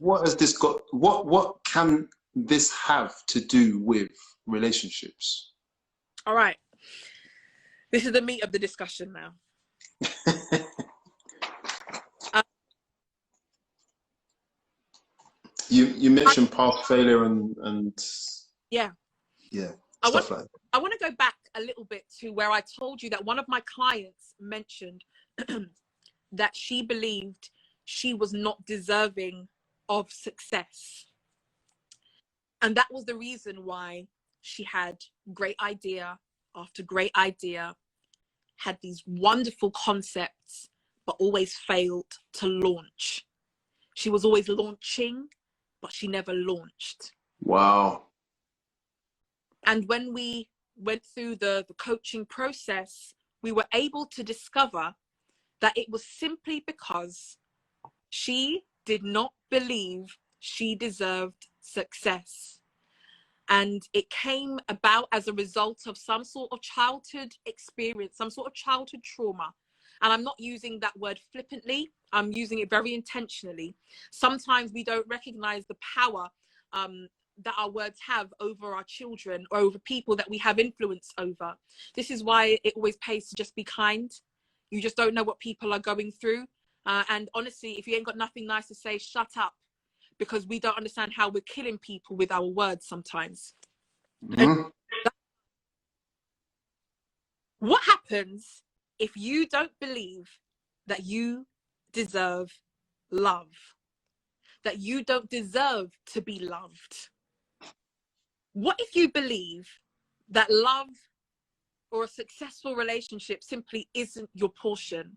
S1: What has this got? What can this have to do with relationships?
S2: All right. This is the meat of the discussion now.
S1: You mentioned past failure and
S2: yeah
S1: stuff like that.
S2: I want to go back a little bit to where I told you that one of my clients mentioned that she believed she was not deserving of success. And that was the reason why she had great idea after great idea, had these wonderful concepts, but always failed to launch. She was always launching, but she never launched.
S1: Wow.
S2: And when we went through the coaching process, we were able to discover that it was simply because she did not believe she deserved success. And it came about as a result of some sort of childhood experience, some sort of childhood trauma. And I'm not using that word flippantly. I'm using it very intentionally. Sometimes we don't recognize the power that our words have over our children or over people that we have influence over. This is why it always pays to just be kind. You just don't know what people are going through. And honestly, if you ain't got nothing nice to say, shut up. Because we don't understand how we're killing people with our words sometimes.
S1: Mm-hmm.
S2: What happens if you don't believe that you deserve love? That you don't deserve to be loved? What if you believe that love or a successful relationship simply isn't your portion?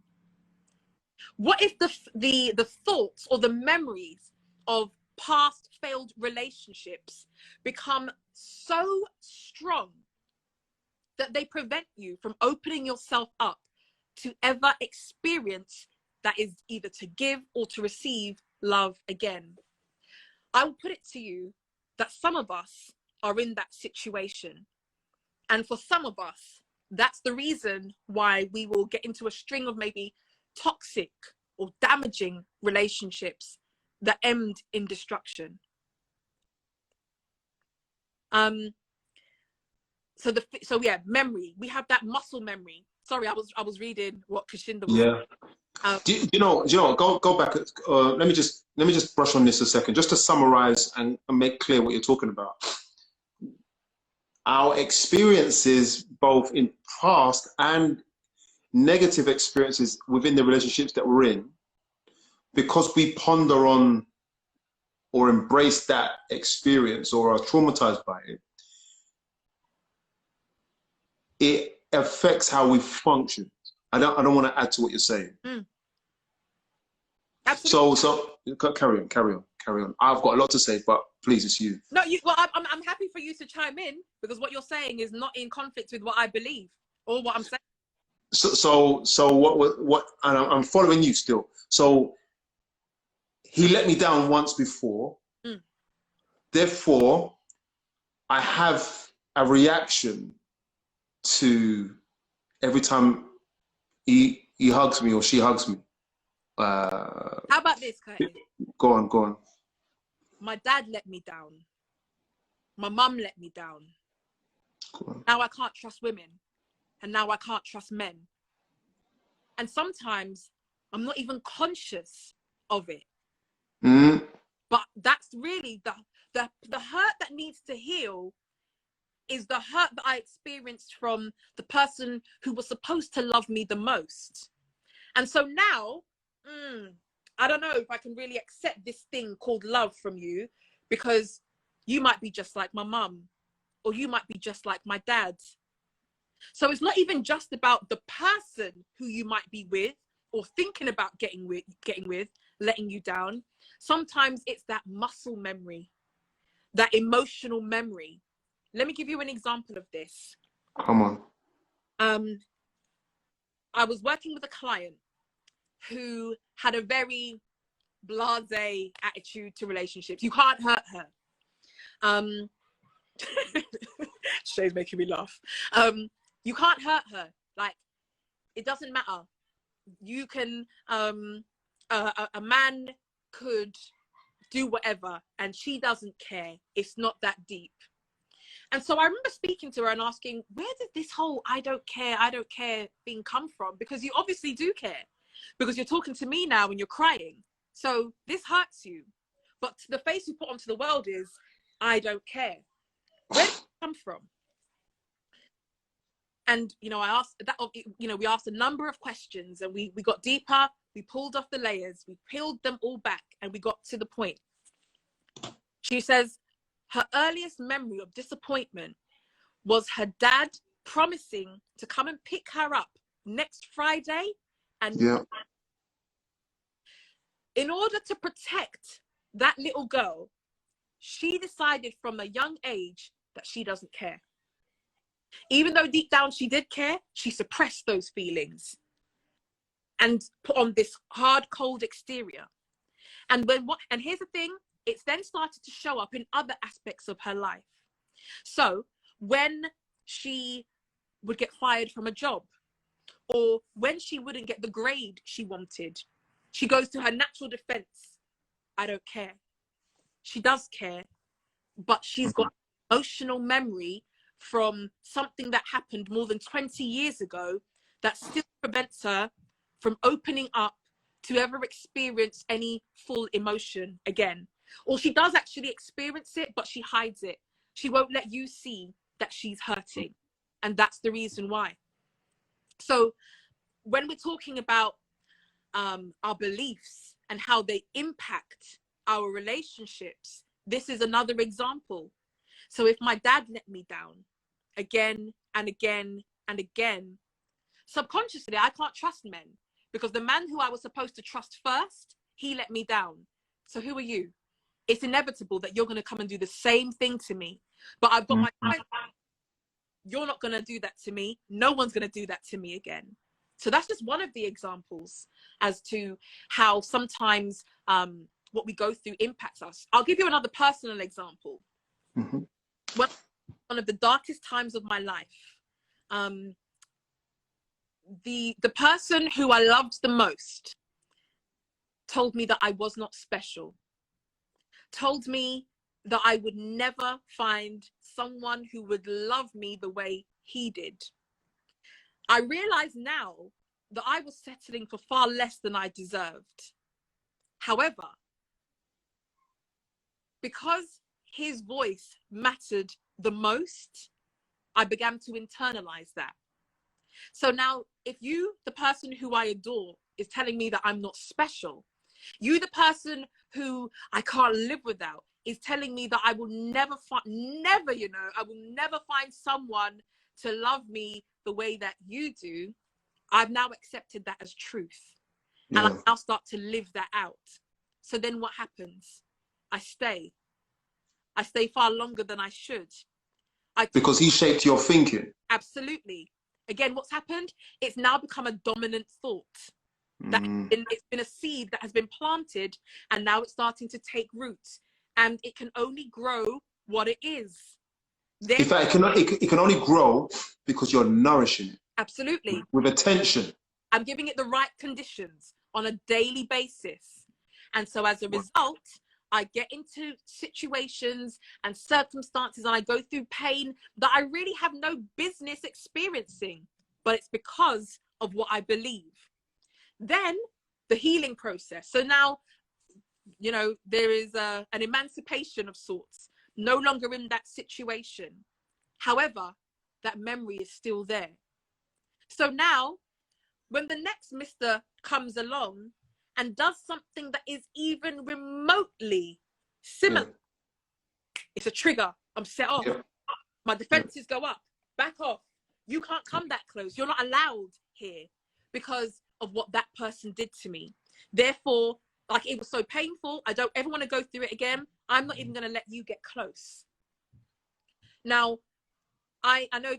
S2: What if the thoughts or the memories of past failed relationships become so strong that they prevent you from opening yourself up to ever experience that is either to give or to receive love again? I will put it to you that some of us are in that situation. And for some of us, that's the reason why we will get into a string of maybe toxic or damaging relationships that end in destruction. So yeah, memory. We have that muscle memory. Sorry, I was reading what Kashinda was saying.
S1: Do you know what? Go back. Let me just brush on this a second, just to summarize and make clear what you're talking about. Our experiences, both in past and negative experiences within the relationships that we're in, because we ponder on or embrace that experience or are traumatized by it, it affects how we function. I don't want to add to what you're saying.
S2: Absolutely.
S1: So carry on. I've got a lot to say, but please, it's you.
S2: No, well, I'm happy for you to chime in, because what you're saying is not in conflict with what I believe or what I'm saying.
S1: So what? And I'm following you still. So he let me down once before. Therefore, I have a reaction to every time he hugs me or she hugs me.
S2: How about this, Curtis?
S1: Go on.
S2: My dad let me down. My mum let me down. Now I can't trust women. And now I can't trust men. And sometimes I'm not even conscious of it. But that's really the hurt that needs to heal is the hurt that I experienced from the person who was supposed to love me the most. And so now, I don't know if I can really accept this thing called love from you, because you might be just like my mum, or you might be just like my dad. So it's not even just about the person who you might be with or thinking about getting with, letting you down. Sometimes it's that muscle memory, that emotional memory. Let me give you an example of this.
S1: Come on.
S2: I was working with a client who had a very blasé attitude to relationships. You can't hurt her. Shay's making me laugh. You can't hurt her. Like, it doesn't matter. You can, a man could do whatever and she doesn't care. It's not that deep. And so I remember speaking to her and asking, where did this whole I don't care thing come from? Because you obviously do care, because you're talking to me now and you're crying. So this hurts you. But the face you put onto the world is, I don't care. Where did it come from? And, I asked that, we asked a number of questions, and we got deeper. We pulled off the layers. We peeled them all back, and we got to the point. She says her earliest memory of disappointment was her dad promising to come and pick her up next Friday. And in order to protect that little girl, she decided from a young age that she doesn't care. Even though deep down she did care, she suppressed those feelings and put on this hard, cold exterior. And here's the thing, it's then started to show up in other aspects of her life. So when she would get fired from a job, or when she wouldn't get the grade she wanted, she goes to her natural defense. I don't care. She does care, but she's got emotional memory from something that happened more than 20 years ago that still prevents her from opening up to ever experience any full emotion again. Or she does actually experience it, but she hides it. She won't let you see that she's hurting. And that's the reason why. So when we're talking about our beliefs and how they impact our relationships, this is another example. So if my dad let me down again and again and again, subconsciously, I can't trust men, because the man who I was supposed to trust first, he let me down. So who are you? It's inevitable that you're going to come and do the same thing to me. But I've got my... You're not going to do that to me. No one's going to do that to me again. So that's just one of the examples as to how sometimes what we go through impacts us. I'll give you another personal example. One of the darkest times of my life, the person who I loved the most told me that I was not special, told me that I would never find someone who would love me the way he did. I realize now that I was settling for far less than I deserved. However, because his voice mattered the most, I began to internalize that. So now, if you, the person who I adore, is telling me that I'm not special, you, the person who I can't live without, is telling me that I will never find, I will never find someone to love me the way that you do, I've now accepted that as truth.
S1: Yeah.
S2: And I now start to live that out. So then what happens? I stay far longer than I should.
S1: Because he shaped your thinking.
S2: Absolutely. Again, what's happened? It's now become a dominant thought. It's been a seed that has been planted, and now it's starting to take root, and it can only grow what it is.
S1: In fact, it can only grow because you're nourishing it.
S2: Absolutely.
S1: With attention.
S2: I'm giving it the right conditions on a daily basis. And so as a result, I get into situations and circumstances, and I go through pain that I really have no business experiencing, but it's because of what I believe. Then the healing process. So now, you know, there is an emancipation of sorts, no longer in that situation. However, that memory is still there. So now, when the next Mr. comes along and does something that is even remotely similar, it's a trigger. I'm set off. My defenses go up. Back off. You can't come that close. You're not allowed here because of what that person did to me. Therefore, like, it was so painful, I don't ever want to go through it again. I'm not even going to let you get close. Now, I know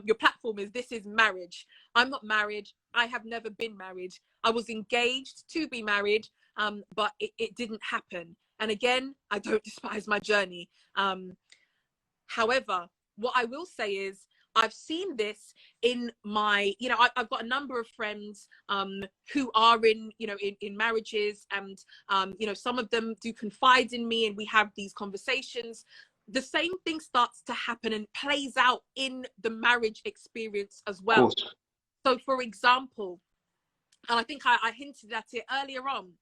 S2: your platform is this is marriage. I'm not married. I have never been married. I was engaged to be married, but it didn't happen. And again, I don't despise my journey. However, what I will say is I've seen this in my, I've got a number of friends who are in marriages, and some of them do confide in me, and we have these conversations. The same thing starts to happen and plays out in the marriage experience as well. So for example, and I think I hinted at it earlier on,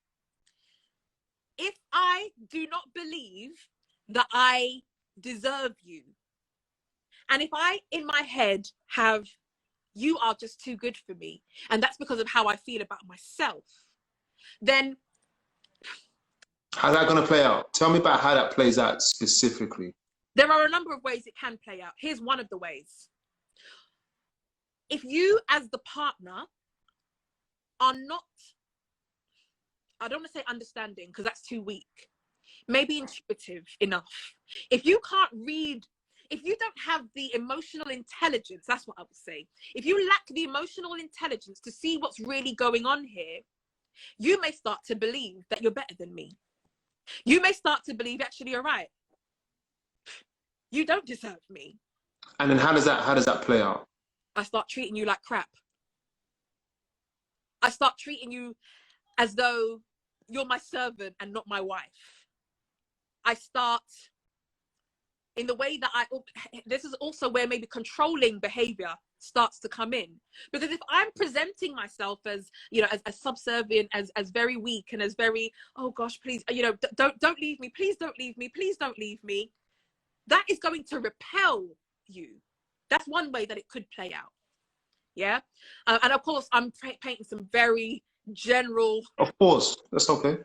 S2: if I do not believe that I deserve you, and if I, in my head, have, you are just too good for me, and that's because of how I feel about myself, then...
S1: How's that going to play out? Tell me about how that plays out specifically.
S2: There are a number of ways it can play out. Here's one of the ways. If you, as the partner, are not, I don't want to say understanding, because that's too weak, maybe intuitive enough. If you can't read, if you don't have the emotional intelligence, that's what I would say. If you lack the emotional intelligence to see what's really going on here, you may start to believe that you're better than me. You may start to believe, actually, you're right. You don't deserve me.
S1: And then how does that play out?
S2: I start treating you like crap. I start treating you as though you're my servant and not my wife. I start in the way that this is also where maybe controlling behavior starts to come in. Because if I'm presenting myself as, as subservient, as very weak, and as very, oh gosh, please, don't leave me, please don't leave me, please don't leave me, that is going to repel you. That's one way that it could play out. Yeah. And of course, I'm painting some very general.
S1: Of course, that's okay.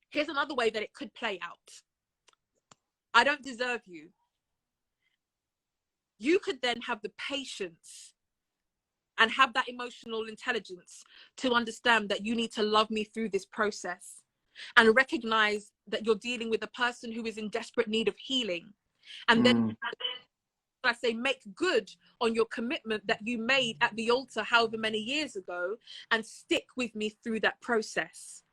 S2: Here's another way that it could play out. I don't deserve you. You could then have the patience and have that emotional intelligence to understand that you need to love me through this process, and recognize that you're dealing with a person who is in desperate need of healing. And then I say, make good on your commitment that you made at the altar however many years ago, and stick with me through that process.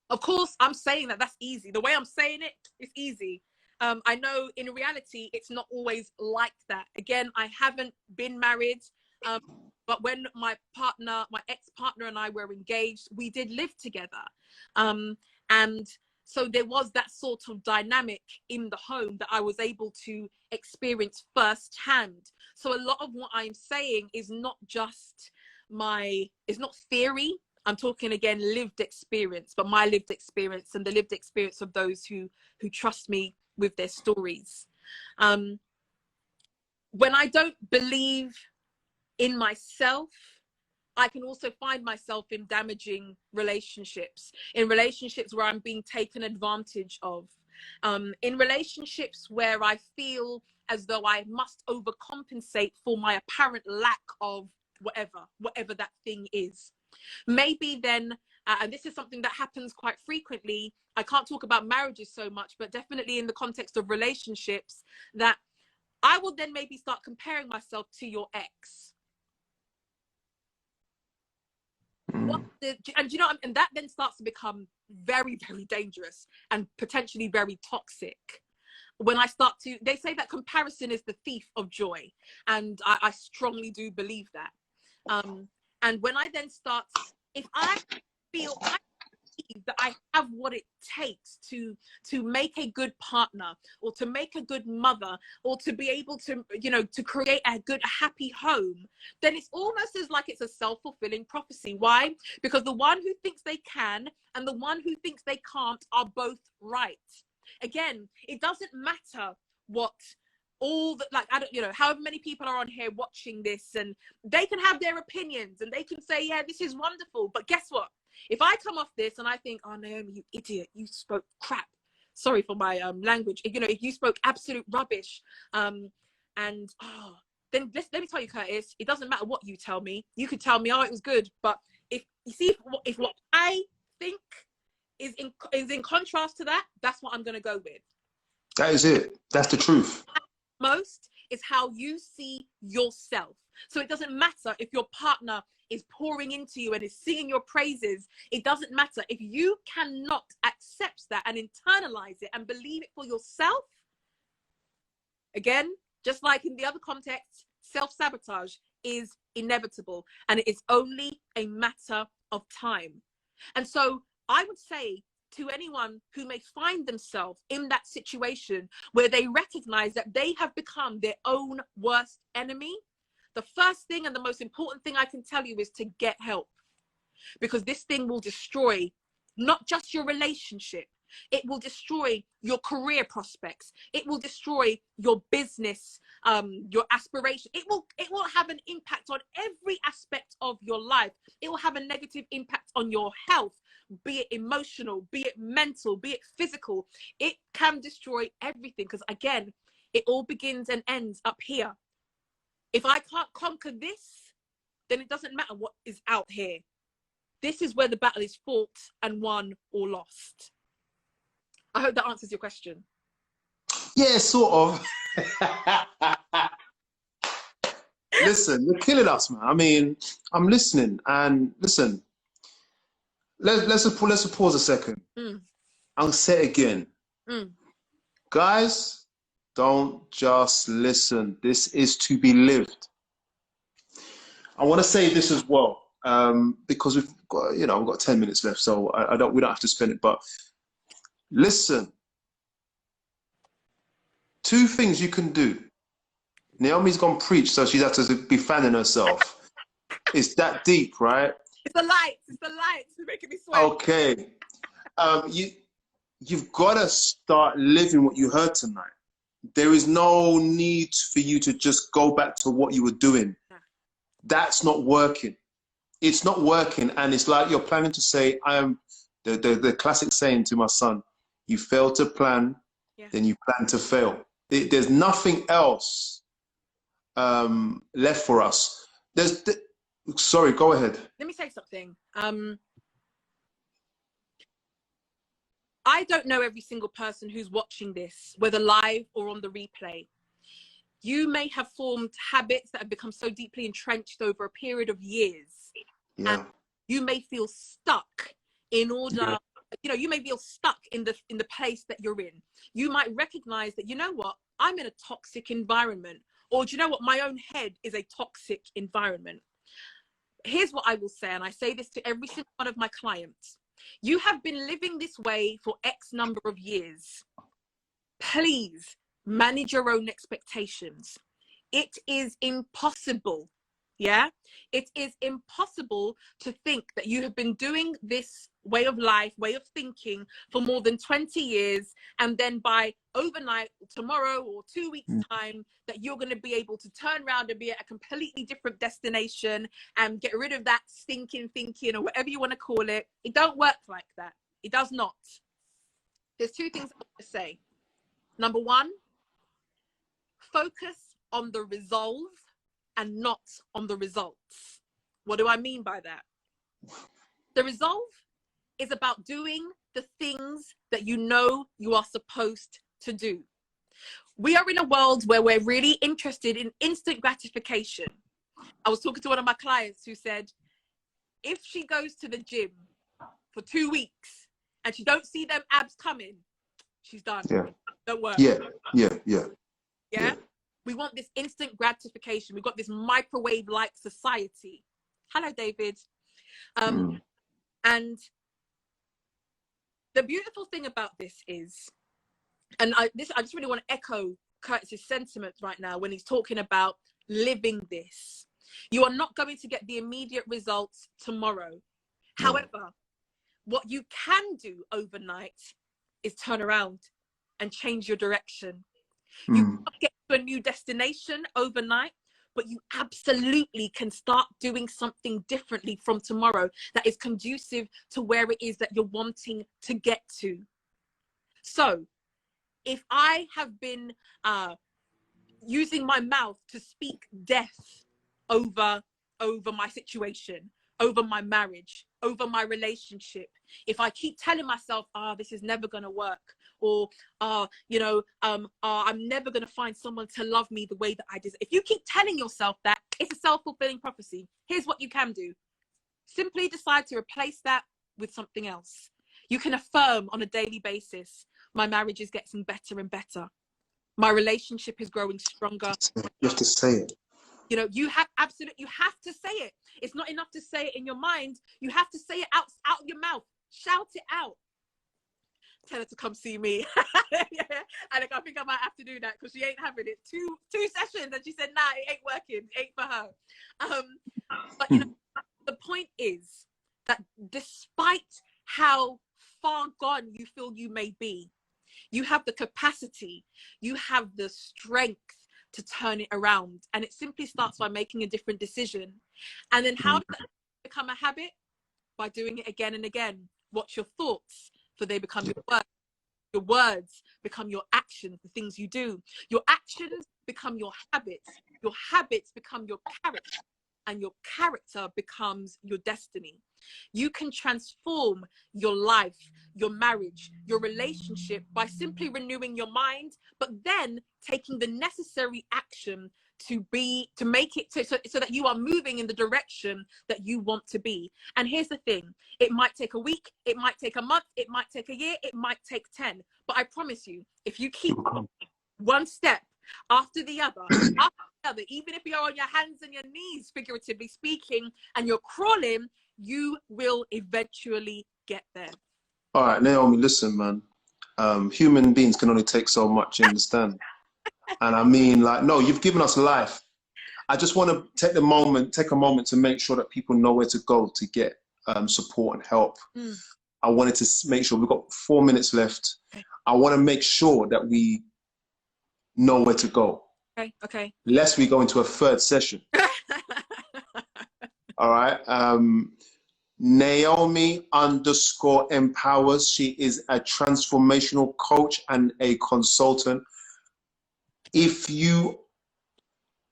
S2: Of course, I'm saying that that's easy. The way I'm saying it is easy. I know in reality, it's not always like that. Again, I haven't been married, but when my ex-partner and I were engaged, we did live together. And So there was that sort of dynamic in the home that I was able to experience firsthand. So a lot of what I'm saying is not just it's not theory. I'm talking again lived experience, but my lived experience and the lived experience of those who trust me with their stories. When I don't believe in myself, I can also find myself in damaging relationships, in relationships where I'm being taken advantage of, in relationships where I feel as though I must overcompensate for my apparent lack of whatever that thing is. Maybe then, and this is something that happens quite frequently, I can't talk about marriages so much, but definitely in the context of relationships, that I will then maybe start comparing myself to your ex. And you know, and that then starts to become very, very dangerous and potentially very toxic. When I start to, they say that comparison is the thief of joy, and I strongly do believe that. And when I then start, if I feel that I have what it takes to make a good partner, or to make a good mother, or to be able to, you know, to create a good, happy home, then it's almost as like it's a self-fulfilling prophecy. Why? Because the one who thinks they can and the one who thinks they can't are both right. Again, it doesn't matter what all the, like, I don't, you know, however many people are on here watching this, and they can have their opinions and they can say, yeah, this is wonderful, but guess what? If I come off this and I think, oh, Naomi, you idiot, you spoke crap. Sorry for my language. You know, if you spoke absolute rubbish, then let me tell you, Curtis, it doesn't matter what you tell me. You could tell me, oh, it was good, but if you see, if what I think is in contrast to that, that's what I'm going to go with.
S1: That is it. That's the truth.
S2: Most is how you see yourself. So it doesn't matter if your partner is pouring into you and is singing your praises. It doesn't matter. If you cannot accept that and internalize it and believe it for yourself, again, just like in the other context, self-sabotage is inevitable, and it is only a matter of time. And so I would say to anyone who may find themselves in that situation where they recognize that they have become their own worst enemy, the first thing and the most important thing I can tell you is to get help, because this thing will destroy not just your relationship, it will destroy your career prospects, it will destroy your business, your aspiration. It will have an impact on every aspect of your life. It will have a negative impact on your health, be it emotional, be it mental, be it physical. It can destroy everything, because again, it all begins and ends up here. If I can't conquer this, then it doesn't matter what is out here. This is where the battle is fought and won or lost. I hope that answers your question.
S1: Yeah, sort of. Listen, you're killing us, man. I mean, I'm listening, and listen. Let's pause a second. I'll say it again. Guys, don't just listen. This is to be lived. I want to say this as well, because we've got 10 minutes left, so we don't have to spend it. But listen, 2 things you can do. Naomi's gone preach, so she's had to be fanning herself. It's that deep, right?
S2: It's the lights. It's the lights. They're making me sweat.
S1: Okay. You've got to start living what you heard tonight. There is no need for you to just go back to what you were doing. That's not working. It's not working, and it's like you're planning to say, I am the classic saying to my son, you fail to plan, then you plan to fail. There's nothing else left for us. Sorry, go ahead.
S2: Let me say something. I don't know every single person who's watching this, whether live or on the replay. You may have formed habits that have become so deeply entrenched over a period of years.
S1: Yeah.
S2: And you may feel stuck in order, you may feel stuck in the place that you're in. You might recognize that, you know what, I'm in a toxic environment, or do you know what, my own head is a toxic environment. Here's what I will say, and I say this to every single one of my clients. You have been living this way for X number of years. Please manage your own expectations. It is impossible. Yeah, it is impossible to think that you have been doing this way of life, way of thinking for more than 20 years, and then by overnight, tomorrow or 2 weeks time, that you're going to be able to turn around and be at a completely different destination and get rid of that stinking thinking, or whatever you want to call it. It don't work like that. It does not. There's two things I want to say. Number one, focus on the resolve and not on the results. What do I mean by that? The resolve is about doing the things that you know you are supposed to do. We are in a world where we're really interested in instant gratification. I was talking to one of my clients who said, if she goes to the gym for 2 weeks and she don't see them abs coming, she's done.
S1: Yeah.
S2: Don't work.
S1: Yeah.
S2: We want this instant gratification. We've got this microwave-like society. Hello, David. And the beautiful thing about this is, and I just really want to echo Curtis's sentiments right now when he's talking about living this. You are not going to get the immediate results tomorrow. However, what you can do overnight is turn around and change your direction. You can't get to a new destination overnight, but you absolutely can start doing something differently from tomorrow that is conducive to where it is that you're wanting to get to. So if I have been using my mouth to speak death over my situation, over my marriage, over my relationship, if I keep telling myself, this is never going to work, or I'm never going to find someone to love me the way that I deserve. If you keep telling yourself that, it's a self-fulfilling prophecy. Here's what you can do. Simply decide to replace that with something else. You can affirm on a daily basis, my marriage is getting better and better. My relationship is growing stronger.
S1: You have to say it.
S2: You have to say it. It's not enough to say it in your mind. You have to say it out of your mouth. Shout it out. Tell her to come see me. Yeah. And I think I might have to do that because she ain't having it. Two sessions, and she said, nah, it ain't working. It ain't for her. But the point is that despite how far gone you feel you may be, you have the capacity, you have the strength to turn it around. And it simply starts by making a different decision. And then how does that become a habit? By doing it again and again. Watch your thoughts, for they become your words. Your words become your actions, the things you do. Your actions become your habits. Your habits become your character. And your character becomes your destiny. You can transform your life, your marriage, your relationship by simply renewing your mind, but then taking the necessary action to make it so that you are moving in the direction that you want to be. And here's the thing, it might take a week, it might take a month, it might take a year, it might take 10, but I promise you, if you keep one step after the other, even if you're on your hands and your knees, figuratively speaking, and you're crawling, you will eventually get there.
S1: All right, Naomi, listen, man. Human beings can only take so much, you understand? And I mean, no, you've given us life. I just want to take a moment to make sure that people know where to go to get support and help. I wanted to make sure we've got 4 minutes left. I want to make sure that we know where to go.
S2: Okay.
S1: Lest we go into a third session. All right. Naomi_empowers. She is a transformational coach and a consultant. If you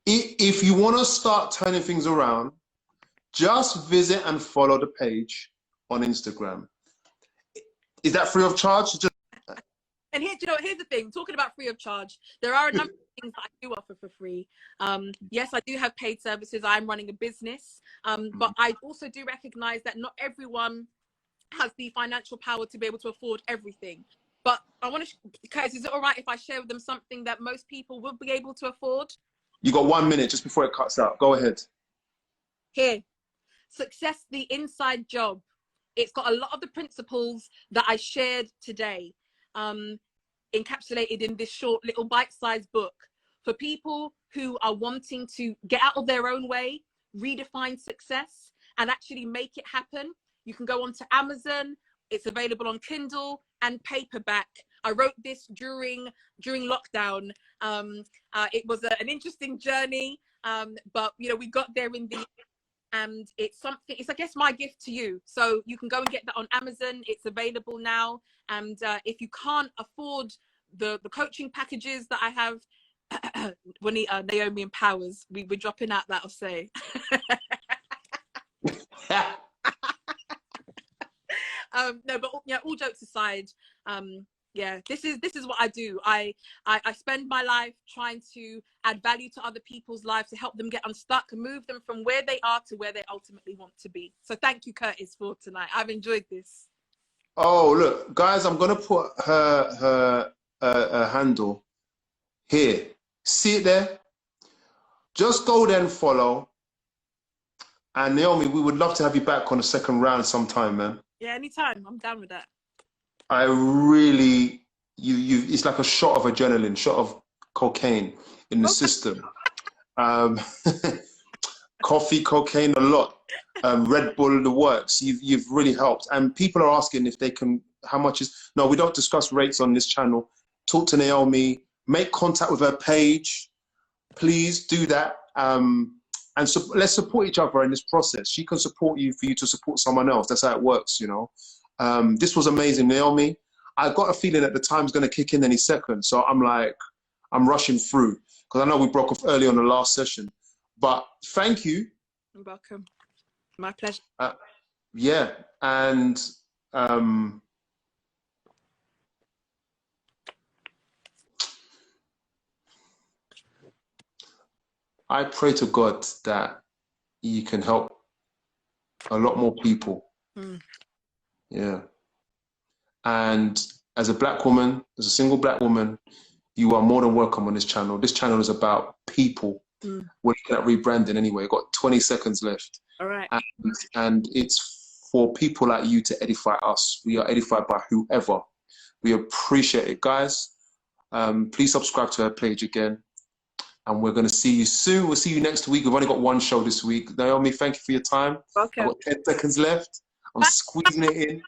S1: want to start turning things around, just visit and follow the page on Instagram. Is that free of charge?
S2: And here's the thing, talking about free of charge, there are a number of things that I do offer for free. Yes, I do have paid services. I'm running a business, but I also do recognize that not everyone has the financial power to be able to afford everything. But I want to, guys, is it all right if I share with them something that most people will be able to afford?
S1: You got 1 minute just before it cuts out. Go ahead.
S2: Here, Success, the Inside Job it's got a lot of the principles that I shared today, encapsulated in this short little bite-sized book for people who are wanting to get out of their own way, redefine success, and actually make it happen. You can go onto Amazon. It's available on Kindle and paperback. I wrote this during lockdown. It was an interesting journey, but you know, we got there in the end, and it's something. It's, I guess, my gift to you. So you can go and get that on Amazon. It's available now. And if you can't afford the coaching packages that I have, Naomi Empowers, we're dropping out that, I'll say. No, but yeah, all jokes aside, yeah, this is what I do. I spend my life trying to add value to other people's lives, to help them get unstuck and move them from where they are to where they ultimately want to be. So thank you, Curtis, for tonight. I've enjoyed this.
S1: Oh, look, guys, I'm gonna put her handle here. See it there? Just go there and follow. And Naomi, we would love to have you back on a second round sometime, man.
S2: Yeah, anytime. I'm down with that.
S1: I really, it's like a shot of adrenaline, shot of cocaine in the system. Coffee, cocaine, a lot. Red Bull, the works. You've really helped. And people are asking if they can, how much is, no, we don't discuss rates on this channel. Talk to Naomi, make contact with her page. Please do that. And so let's support each other in this process. She can support you for you to support someone else. That's how it works, you know. This was amazing, Naomi. I got a feeling that the time's going to kick in any second. So I'm like, I'm rushing through because I know we broke off early on the last session. But thank you.
S2: You're welcome. My pleasure.
S1: Yeah. And I pray to God that you can help a lot more people. Yeah. And as a black woman, as a single black woman, you are more than welcome on this channel. This channel is about people. We're looking at rebranding anyway. We've got 20 seconds left.
S2: All right.
S1: And it's for people like you to edify us. We are edified by whoever. We appreciate it, guys. Please subscribe to our page again. And we're going to see you soon. We'll see you next week. We've only got one show this week. Naomi, thank you for your time.
S2: Welcome.
S1: I've got 10 seconds left. I'm squeezing it in.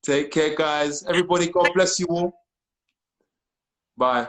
S1: Take care, guys. Everybody, God bless you all. Bye.